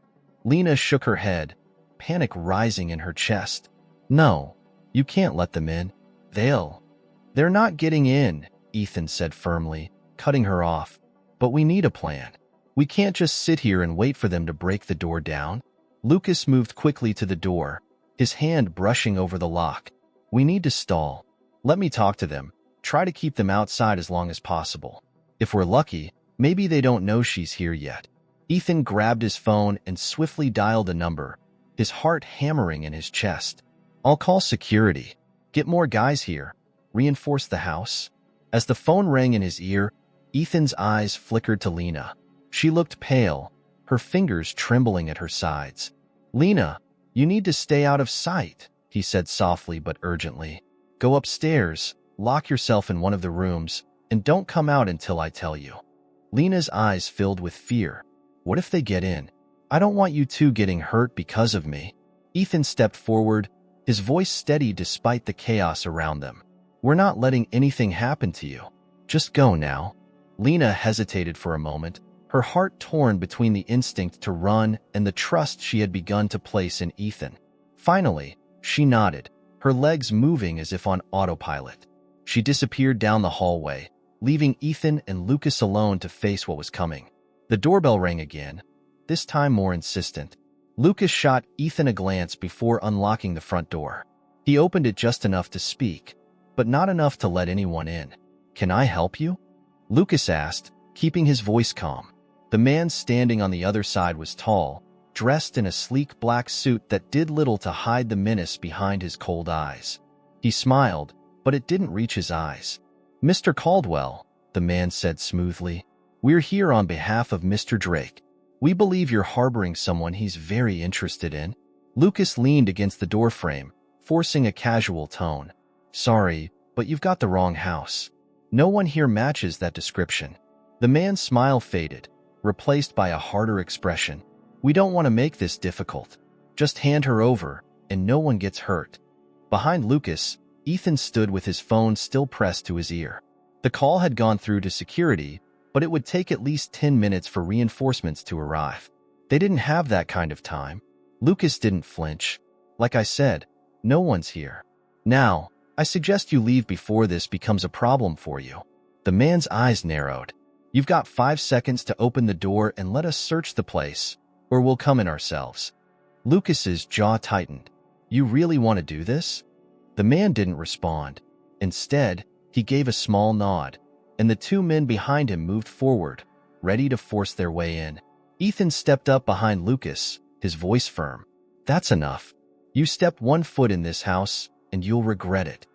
Lena shook her head, panic rising in her chest. No, you can't let them in. They're not getting in, Ethan said firmly, cutting her off. But we need a plan. We can't just sit here and wait for them to break the door down. Lucas moved quickly to the door, his hand brushing over the lock. We need to stall. Let me talk to them, try to keep them outside as long as possible. If we're lucky, maybe they don't know she's here yet. Ethan grabbed his phone and swiftly dialed a number, his heart hammering in his chest. I'll call security. Get more guys here. Reinforce the house. As the phone rang in his ear, Ethan's eyes flickered to Lena. She looked pale, her fingers trembling at her sides. Lena, you need to stay out of sight, he said softly but urgently. Go upstairs, lock yourself in one of the rooms, and don't come out until I tell you. Lena's eyes filled with fear. What if they get in? I don't want you two getting hurt because of me. Ethan stepped forward, his voice steady despite the chaos around them. We're not letting anything happen to you. Just go now. Lena hesitated for a moment, her heart torn between the instinct to run and the trust she had begun to place in Ethan. Finally, she nodded, her legs moving as if on autopilot. She disappeared down the hallway, leaving Ethan and Lucas alone to face what was coming. The doorbell rang again, this time more insistent. Lucas shot Ethan a glance before unlocking the front door. He opened it just enough to speak, but not enough to let anyone in. Can I help you? Lucas asked, keeping his voice calm. The man standing on the other side was tall, dressed in a sleek black suit that did little to hide the menace behind his cold eyes. He smiled, but it didn't reach his eyes. Mr. Caldwell, the man said smoothly, we're here on behalf of Mr. Drake. We believe you're harboring someone he's very interested in. Lucas leaned against the doorframe, forcing a casual tone. Sorry, but you've got the wrong house. No one here matches that description. The man's smile faded, replaced by a harder expression. We don't want to make this difficult. Just hand her over, and no one gets hurt. Behind Lucas, Ethan stood with his phone still pressed to his ear. The call had gone through to security, but it would take at least 10 minutes for reinforcements to arrive. They didn't have that kind of time. Lucas didn't flinch. Like I said, no one's here. Now, I suggest you leave before this becomes a problem for you. The man's eyes narrowed. You've got 5 seconds to open the door and let us search the place, or we'll come in ourselves. Lucas's jaw tightened. You really want to do this? The man didn't respond. Instead, he gave a small nod, and the two men behind him moved forward, ready to force their way in. Ethan stepped up behind Lucas, his voice firm. That's enough. You step 1 foot in this house, and you'll regret it.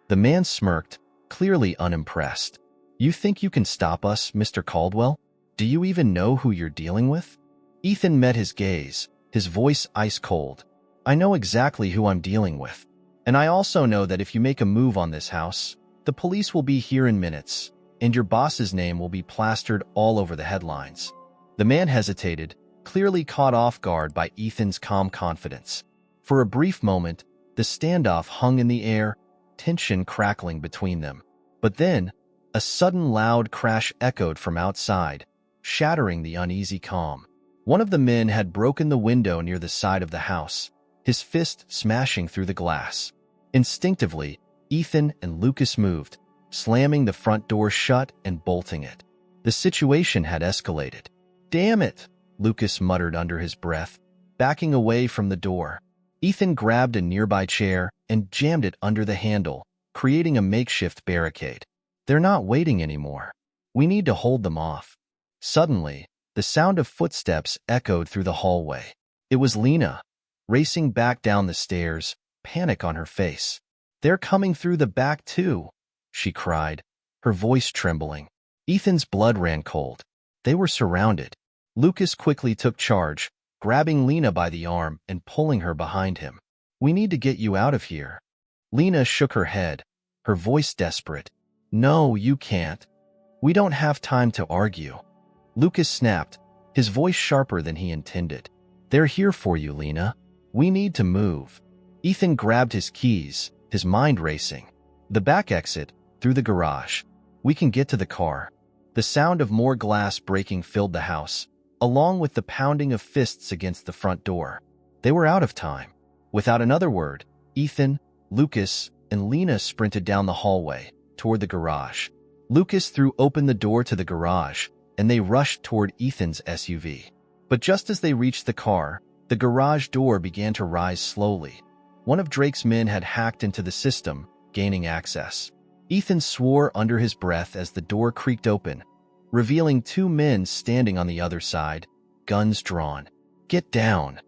The man smirked, clearly unimpressed. You think you can stop us, Mr. Caldwell? Do you even know who you're dealing with? Ethan met his gaze, his voice ice cold. I know exactly who I'm dealing with. And I also know that if you make a move on this house, the police will be here in minutes, and your boss's name will be plastered all over the headlines. The man hesitated, clearly caught off guard by Ethan's calm confidence. For a brief moment, the standoff hung in the air, tension crackling between them. But then, a sudden loud crash echoed from outside, shattering the uneasy calm. One of the men had broken the window near the side of the house, his fist smashing through the glass. Instinctively, Ethan and Lucas moved, slamming the front door shut and bolting it. The situation had escalated. "Damn it," Lucas muttered under his breath, backing away from the door. Ethan grabbed a nearby chair and jammed it under the handle, creating a makeshift barricade. "They're not waiting anymore. We need to hold them off." Suddenly, the sound of footsteps echoed through the hallway. It was Lena, racing back down the stairs, panic on her face. "They're coming through the back too," she cried, her voice trembling. Ethan's blood ran cold. They were surrounded. Lucas quickly took charge, grabbing Lena by the arm and pulling her behind him. "We need to get you out of here." Lena shook her head, her voice desperate. "No, you can't. We don't have time to argue." Lucas snapped, his voice sharper than he intended. "They're here for you, Lena. We need to move." Ethan grabbed his keys, his mind racing. "The back exit, through the garage. We can get to the car." The sound of more glass breaking filled the house, along with the pounding of fists against the front door. They were out of time. Without another word, Ethan, Lucas, and Lena sprinted down the hallway, toward the garage. Lucas threw open the door to the garage, and they rushed toward Ethan's SUV. But just as they reached the car, the garage door began to rise slowly. One of Drake's men had hacked into the system, gaining access. Ethan swore under his breath as the door creaked open, revealing two men standing on the other side, guns drawn. "Get down,"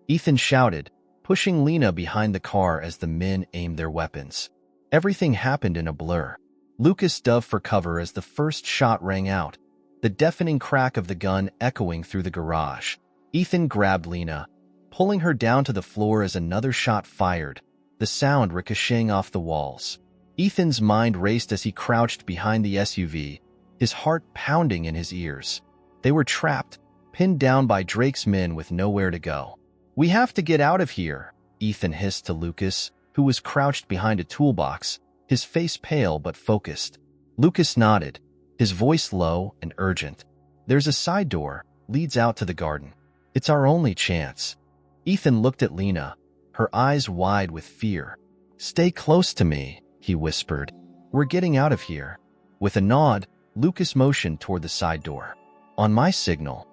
Ethan shouted, pushing Lena behind the car as the men aimed their weapons. Everything happened in a blur. Lucas dove for cover as the first shot rang out, the deafening crack of the gun echoing through the garage. Ethan grabbed Lena, pulling her down to the floor as another shot fired, the sound ricocheting off the walls. Ethan's mind raced as he crouched behind the SUV, his heart pounding in his ears. They were trapped, pinned down by Drake's men with nowhere to go. "We have to get out of here," Ethan hissed to Lucas, who was crouched behind a toolbox, his face pale but focused. Lucas nodded, his voice low and urgent. "There's a side door, leads out to the garden. It's our only chance." Ethan looked at Lena, her eyes wide with fear. "Stay close to me," he whispered. "We're getting out of here." With a nod, Lucas motioned toward the side door. "On my signal."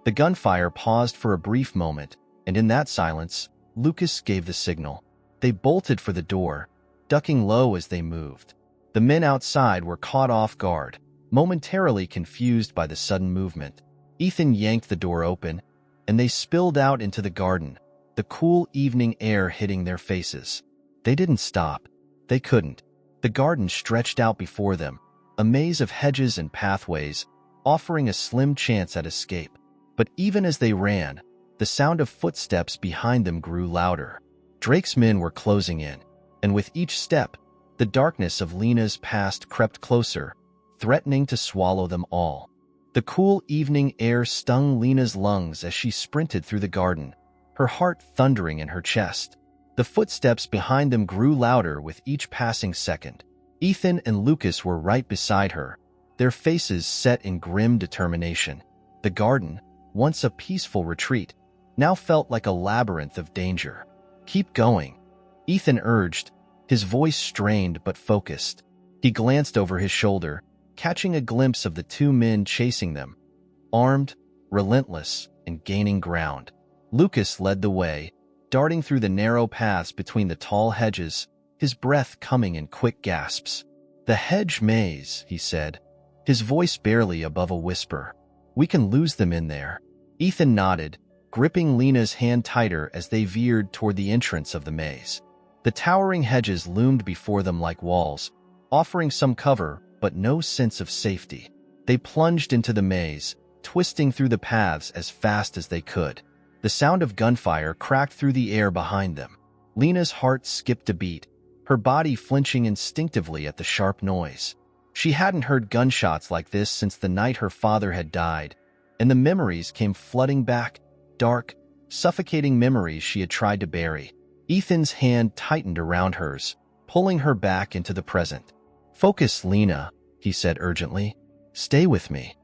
The gunfire paused for a brief moment, and in that silence, Lucas gave the signal. They bolted for the door, ducking low as they moved. The men outside were caught off guard, momentarily confused by the sudden movement. Ethan yanked the door open, and they spilled out into the garden, the cool evening air hitting their faces. They didn't stop. They couldn't. The garden stretched out before them, a maze of hedges and pathways, offering a slim chance at escape. But even as they ran, the sound of footsteps behind them grew louder. Drake's men were closing in, and with each step, the darkness of Lena's past crept closer, threatening to swallow them all. The cool evening air stung Lena's lungs as she sprinted through the garden, her heart thundering in her chest. The footsteps behind them grew louder with each passing second. Ethan and Lucas were right beside her, their faces set in grim determination. The garden, once a peaceful retreat, now felt like a labyrinth of danger. "Keep going," Ethan urged, his voice strained but focused. He glanced over his shoulder, catching a glimpse of the two men chasing them, armed, relentless, and gaining ground. Lucas led the way, darting through the narrow paths between the tall hedges, his breath coming in quick gasps. "The hedge maze," he said, his voice barely above a whisper. "We can lose them in there." Ethan nodded, gripping Lena's hand tighter as they veered toward the entrance of the maze. The towering hedges loomed before them like walls, offering some cover but no sense of safety. They plunged into the maze, twisting through the paths as fast as they could. The sound of gunfire cracked through the air behind them. Lena's heart skipped a beat, her body flinching instinctively at the sharp noise. She hadn't heard gunshots like this since the night her father had died, and the memories came flooding back, dark, suffocating memories she had tried to bury. Ethan's hand tightened around hers, pulling her back into the present. "Focus, Lena," he said urgently. "Stay with me."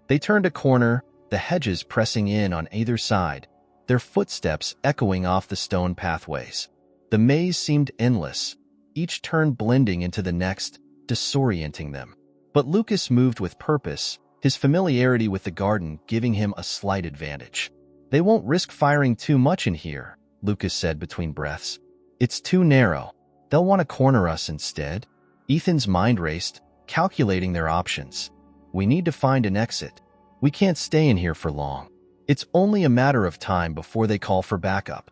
They turned a corner, the hedges pressing in on either side, their footsteps echoing off the stone pathways. The maze seemed endless, each turn blending into the next, disorienting them. But Lucas moved with purpose, his familiarity with the garden giving him a slight advantage. "They won't risk firing too much in here," Lucas said between breaths. "It's too narrow. They'll want to corner us instead." Ethan's mind raced, calculating their options. "We need to find an exit. We can't stay in here for long. It's only a matter of time before they call for backup."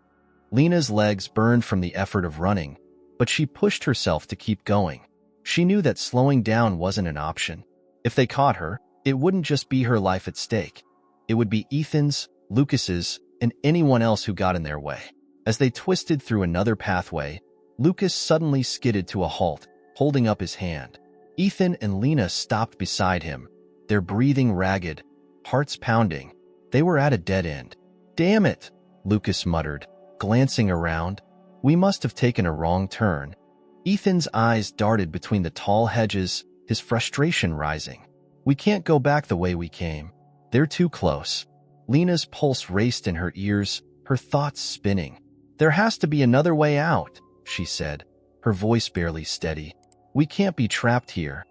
Lena's legs burned from the effort of running, but she pushed herself to keep going. She knew that slowing down wasn't an option. If they caught her, it wouldn't just be her life at stake. It would be Ethan's, Lucas's, and anyone else who got in their way. As they twisted through another pathway, Lucas suddenly skidded to a halt, holding up his hand. Ethan and Lena stopped beside him, their breathing ragged, hearts pounding. They were at a dead end. "Damn it," Lucas muttered, glancing around. "We must have taken a wrong turn." Ethan's eyes darted between the tall hedges, his frustration rising. "We can't go back the way we came. They're too close." Lena's pulse raced in her ears, her thoughts spinning. "There has to be another way out," she said, her voice barely steady. "We can't be trapped here."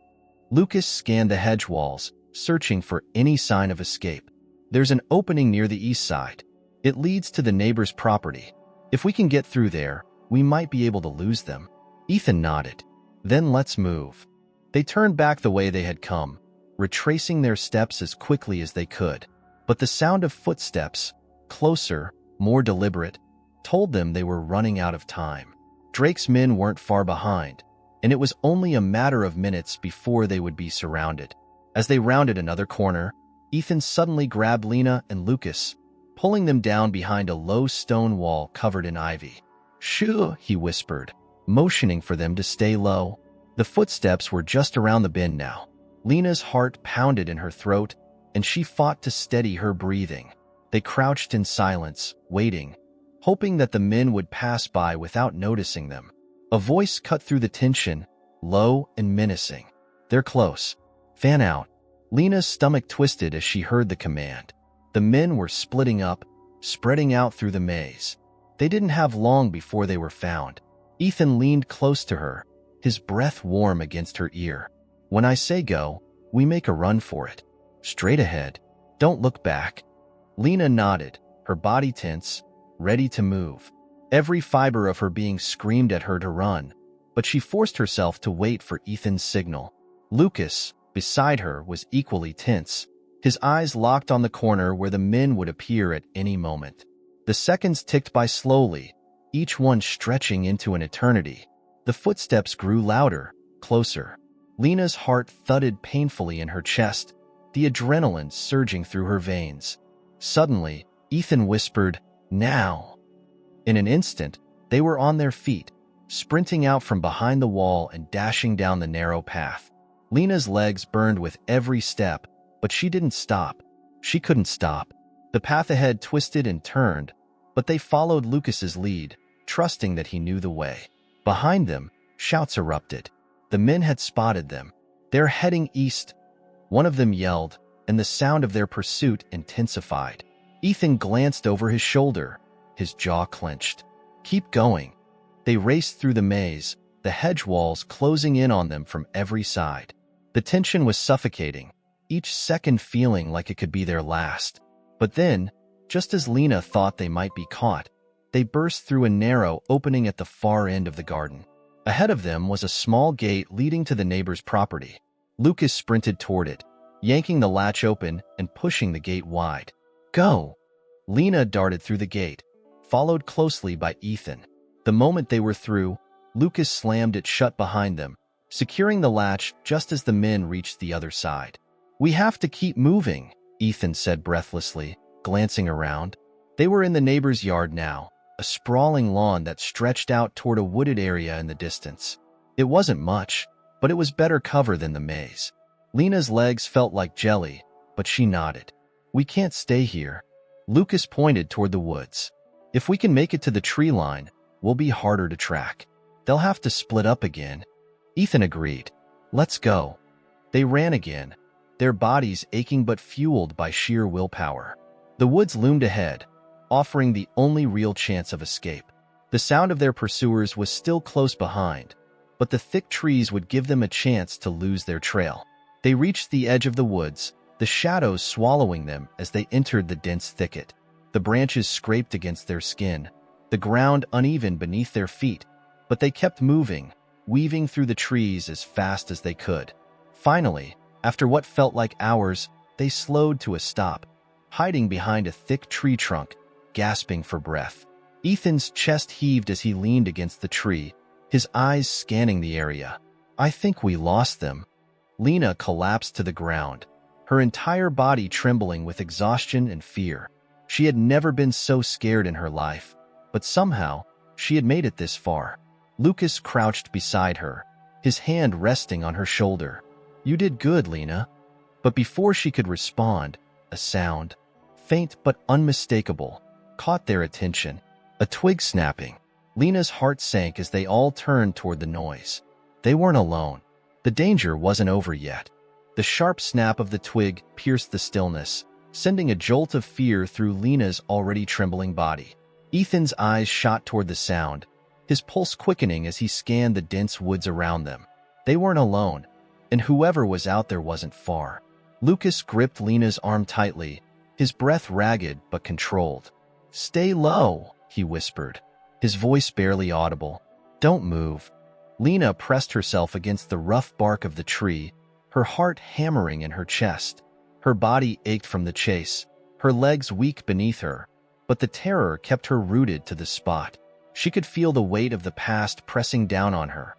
Lucas scanned the hedge walls, searching for any sign of escape. "There's an opening near the east side. It leads to the neighbor's property. If we can get through there, we might be able to lose them." Ethan nodded. "Then let's move." They turned back the way they had come, retracing their steps as quickly as they could. But the sound of footsteps, closer, more deliberate, told them they were running out of time. Drake's men weren't far behind, and it was only a matter of minutes before they would be surrounded. As they rounded another corner, Ethan suddenly grabbed Lena and Lucas, pulling them down behind a low stone wall covered in ivy. "Shoo," he whispered, motioning for them to stay low. The footsteps were just around the bend now. Lena's heart pounded in her throat, and she fought to steady her breathing. They crouched in silence, waiting, hoping that the men would pass by without noticing them. A voice cut through the tension, low and menacing. "They're close. Fan out." Lena's stomach twisted as she heard the command. The men were splitting up, spreading out through the maze. They didn't have long before they were found. Ethan leaned close to her, his breath warm against her ear. "When I say go, we make a run for it. Straight ahead. Don't look back." Lena nodded, her body tense, ready to move. Every fiber of her being screamed at her to run, but she forced herself to wait for Ethan's signal. Lucas, beside her, was equally tense, his eyes locked on the corner where the men would appear at any moment. The seconds ticked by slowly, each one stretching into an eternity. The footsteps grew louder, closer. Lena's heart thudded painfully in her chest, the adrenaline surging through her veins. Suddenly, Ethan whispered, "Now." In an instant, they were on their feet, sprinting out from behind the wall and dashing down the narrow path. Lena's legs burned with every step, but she didn't stop. She couldn't stop. The path ahead twisted and turned, but they followed Lucas's lead, trusting that he knew the way. Behind them, shouts erupted. The men had spotted them. "They're heading east," one of them yelled, and the sound of their pursuit intensified. Ethan glanced over his shoulder, his jaw clenched. "Keep going." They raced through the maze, the hedge walls closing in on them from every side. The tension was suffocating, each second feeling like it could be their last. But then, just as Lena thought they might be caught, they burst through a narrow opening at the far end of the garden. Ahead of them was a small gate leading to the neighbor's property. Lucas sprinted toward it, yanking the latch open and pushing the gate wide. "Go!" Lena darted through the gate, followed closely by Ethan. The moment they were through, Lucas slammed it shut behind them, securing the latch just as the men reached the other side. "We have to keep moving," Ethan said breathlessly, glancing around. They were in the neighbor's yard now, a sprawling lawn that stretched out toward a wooded area in the distance. It wasn't much, but it was better cover than the maze. Lena's legs felt like jelly, but she nodded. We can't stay here. Lucas pointed toward the woods. If we can make it to the tree line, we'll be harder to track. They'll have to split up again. Ethan agreed. Let's go. They ran again, their bodies aching but fueled by sheer willpower. The woods loomed ahead, offering the only real chance of escape. The sound of their pursuers was still close behind, but the thick trees would give them a chance to lose their trail. They reached the edge of the woods, the shadows swallowing them as they entered the dense thicket. The branches scraped against their skin, the ground uneven beneath their feet, but they kept moving, weaving through the trees as fast as they could. Finally, after what felt like hours, they slowed to a stop, hiding behind a thick tree trunk, gasping for breath. Ethan's chest heaved as he leaned against the tree, his eyes scanning the area. I think we lost them. Lena collapsed to the ground, her entire body trembling with exhaustion and fear. She had never been so scared in her life, but somehow, she had made it this far. Lucas crouched beside her, his hand resting on her shoulder. You did good, Lena. But before she could respond, a sound, faint but unmistakable, caught their attention. A twig snapping. Lena's heart sank as they all turned toward the noise. They weren't alone. The danger wasn't over yet. The sharp snap of the twig pierced the stillness, sending a jolt of fear through Lena's already trembling body. Ethan's eyes shot toward the sound, his pulse quickening as he scanned the dense woods around them. They weren't alone, and whoever was out there wasn't far. Lucas gripped Lena's arm tightly, his breath ragged but controlled. Stay low, he whispered, his voice barely audible. Don't move. Lena pressed herself against the rough bark of the tree, her heart hammering in her chest. Her body ached from the chase, her legs weak beneath her, but the terror kept her rooted to the spot. She could feel the weight of the past pressing down on her.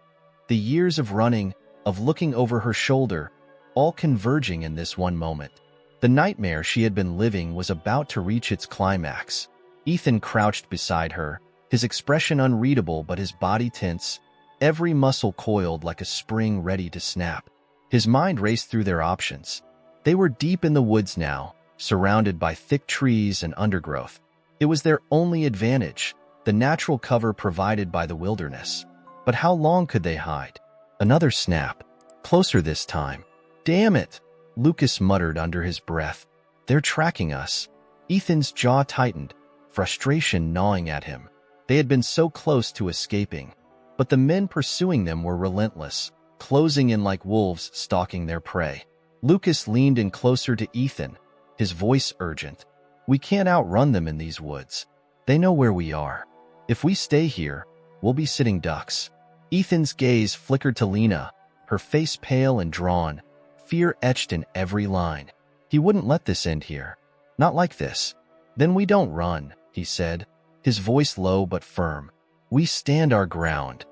The years of running, of looking over her shoulder, all converging in this one moment. The nightmare she had been living was about to reach its climax. Ethan crouched beside her, his expression unreadable but his body tense, every muscle coiled like a spring ready to snap. His mind raced through their options. They were deep in the woods now, surrounded by thick trees and undergrowth. It was their only advantage, the natural cover provided by the wilderness. But how long could they hide? Another snap. Closer this time. Damn it, Lucas muttered under his breath. They're tracking us. Ethan's jaw tightened, frustration gnawing at him. They had been so close to escaping, but the men pursuing them were relentless, closing in like wolves stalking their prey. Lucas leaned in closer to Ethan, his voice urgent. We can't outrun them in these woods. They know where we are. If we stay here, we'll be sitting ducks. Ethan's gaze flickered to Lena, her face pale and drawn, fear etched in every line. He wouldn't let this end here. Not like this. Then we don't run, he said, his voice low but firm. We stand our ground.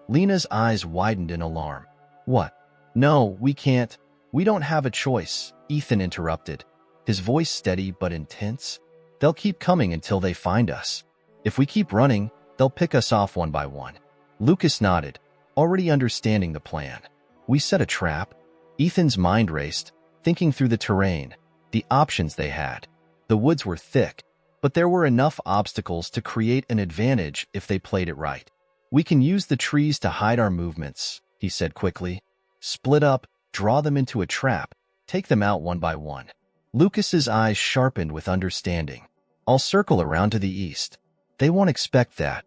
Lena's eyes widened in alarm. What? No, we can't. We don't have a choice, Ethan interrupted, his voice steady but intense. They'll keep coming until they find us. If we keep running, they'll pick us off one by one. Lucas nodded, already understanding the plan. We set a trap. Ethan's mind raced, thinking through the terrain, the options they had. The woods were thick, but there were enough obstacles to create an advantage if they played it right. We can use the trees to hide our movements, he said quickly. Split up, draw them into a trap, take them out one by one. Lucas's eyes sharpened with understanding. I'll circle around to the east. They won't expect that.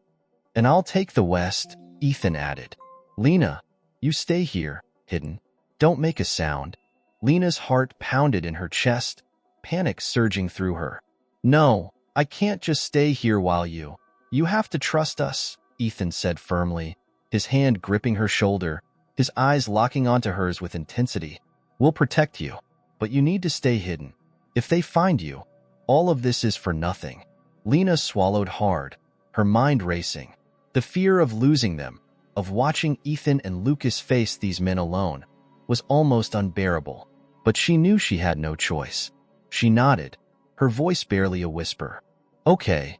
And I'll take the west, Ethan added. Lena, you stay here, hidden. Don't make a sound. Lena's heart pounded in her chest, panic surging through her. No, I can't just stay here while you have to trust us, Ethan said firmly, his hand gripping her shoulder, his eyes locking onto hers with intensity. We'll protect you, but you need to stay hidden. If they find you, all of this is for nothing. Lena swallowed hard, her mind racing. The fear of losing them, of watching Ethan and Lucas face these men alone, was almost unbearable. But she knew she had no choice. She nodded, her voice barely a whisper. Okay.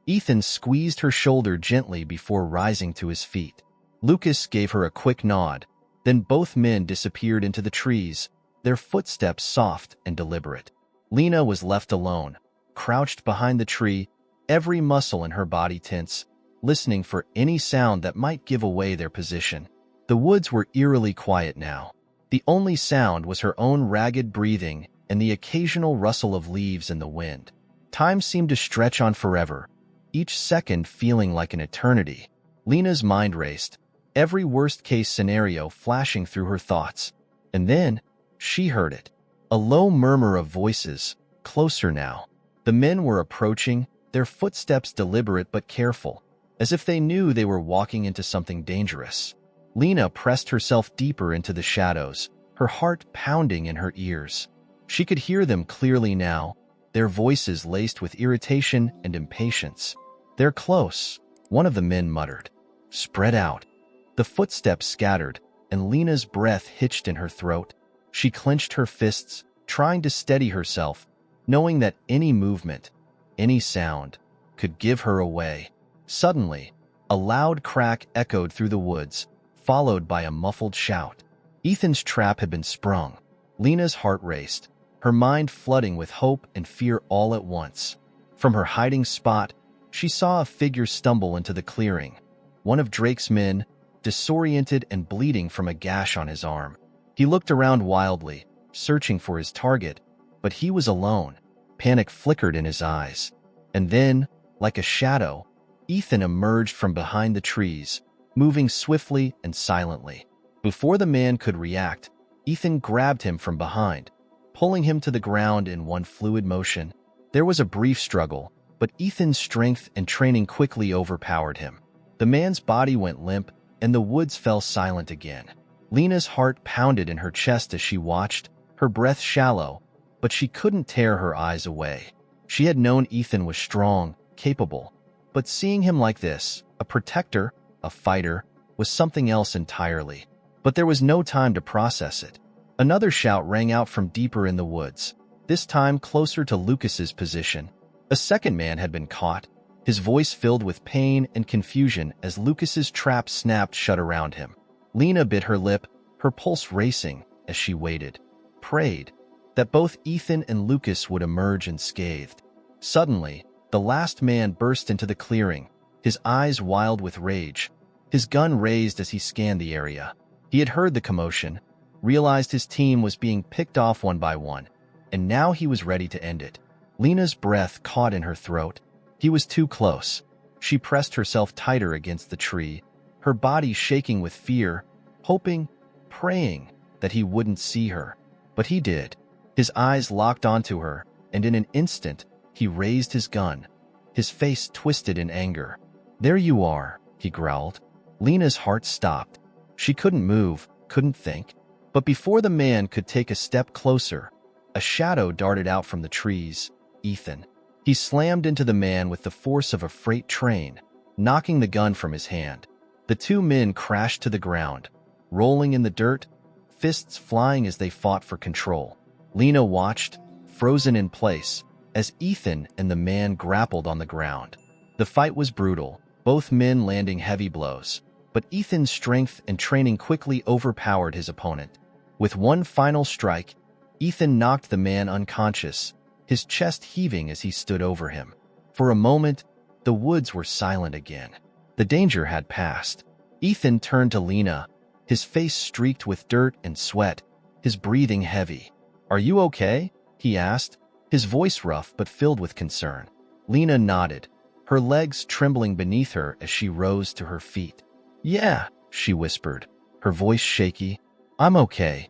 Ethan squeezed her shoulder gently before rising to his feet. Lucas gave her a quick nod, then both men disappeared into the trees, their footsteps soft and deliberate. Lena was left alone, crouched behind the tree, every muscle in her body tense, listening for any sound that might give away their position. The woods were eerily quiet now. The only sound was her own ragged breathing and the occasional rustle of leaves in the wind. Time seemed to stretch on forever, each second feeling like an eternity. Lena's mind raced, every worst-case scenario flashing through her thoughts. And then, she heard it. A low murmur of voices, closer now. The men were approaching, their footsteps deliberate but careful, as if they knew they were walking into something dangerous. Lena pressed herself deeper into the shadows, her heart pounding in her ears. She could hear them clearly now, their voices laced with irritation and impatience. "They're close," one of the men muttered. "Spread out." The footsteps scattered, and Lena's breath hitched in her throat. She clenched her fists, trying to steady herself, knowing that any movement, any sound, could give her away. Suddenly, a loud crack echoed through the woods, followed by a muffled shout. Ethan's trap had been sprung. Lena's heart raced, her mind flooding with hope and fear all at once. From her hiding spot, she saw a figure stumble into the clearing. One of Drake's men, disoriented and bleeding from a gash on his arm. He looked around wildly, searching for his target, but he was alone. Panic flickered in his eyes. And then, like a shadow, Ethan emerged from behind the trees, moving swiftly and silently. Before the man could react, Ethan grabbed him from behind, pulling him to the ground in one fluid motion. There was a brief struggle, but Ethan's strength and training quickly overpowered him. The man's body went limp, and the woods fell silent again. Lena's heart pounded in her chest as she watched, her breath shallow, but she couldn't tear her eyes away. She had known Ethan was strong, capable, but seeing him like this, a protector, a fighter, was something else entirely. But there was no time to process it. Another shout rang out from deeper in the woods, this time closer to Lucas's position. A second man had been caught, his voice filled with pain and confusion as Lucas's trap snapped shut around him. Lena bit her lip, her pulse racing as she waited, prayed that both Ethan and Lucas would emerge unscathed. Suddenly, the last man burst into the clearing, his eyes wild with rage, his gun raised as he scanned the area. He had heard the commotion, realized his team was being picked off one by one, and now he was ready to end it. Lena's breath caught in her throat. He was too close. She pressed herself tighter against the tree, her body shaking with fear, hoping, praying that he wouldn't see her. But he did. His eyes locked onto her, and in an instant, he raised his gun, his face twisted in anger. "There you are," he growled. Lena's heart stopped. She couldn't move, couldn't think. But before the man could take a step closer, a shadow darted out from the trees. Ethan. He slammed into the man with the force of a freight train, knocking the gun from his hand. The two men crashed to the ground, rolling in the dirt, fists flying as they fought for control. Lena watched, frozen in place, as Ethan and the man grappled on the ground. The fight was brutal, both men landing heavy blows, but Ethan's strength and training quickly overpowered his opponent. With one final strike, Ethan knocked the man unconscious, his chest heaving as he stood over him. For a moment, the woods were silent again. The danger had passed. Ethan turned to Lena, his face streaked with dirt and sweat, his breathing heavy. "Are you okay?" he asked, his voice rough but filled with concern. Lena nodded, her legs trembling beneath her as she rose to her feet. "Yeah," she whispered, her voice shaky. "I'm okay."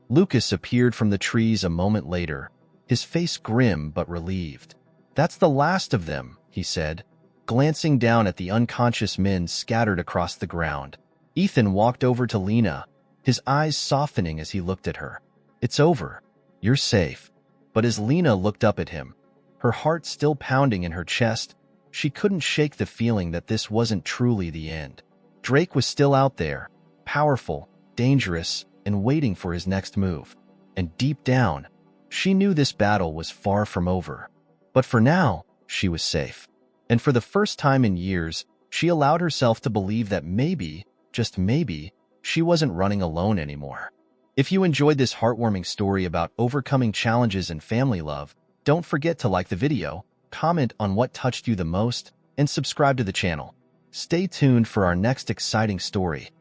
Lucas appeared from the trees a moment later, his face grim but relieved. "That's the last of them," he said, glancing down at the unconscious men scattered across the ground. Ethan walked over to Lena, his eyes softening as he looked at her. "It's over. You're safe." But as Lena looked up at him, her heart still pounding in her chest, she couldn't shake the feeling that this wasn't truly the end. Drake was still out there, powerful, dangerous, and waiting for his next move. And deep down, she knew this battle was far from over. But for now, she was safe. And for the first time in years, she allowed herself to believe that maybe, just maybe, she wasn't running alone anymore. If you enjoyed this heartwarming story about overcoming challenges and family love, Don't forget to like the video, comment on what touched you the most, and subscribe to the channel. Stay tuned for our next exciting story.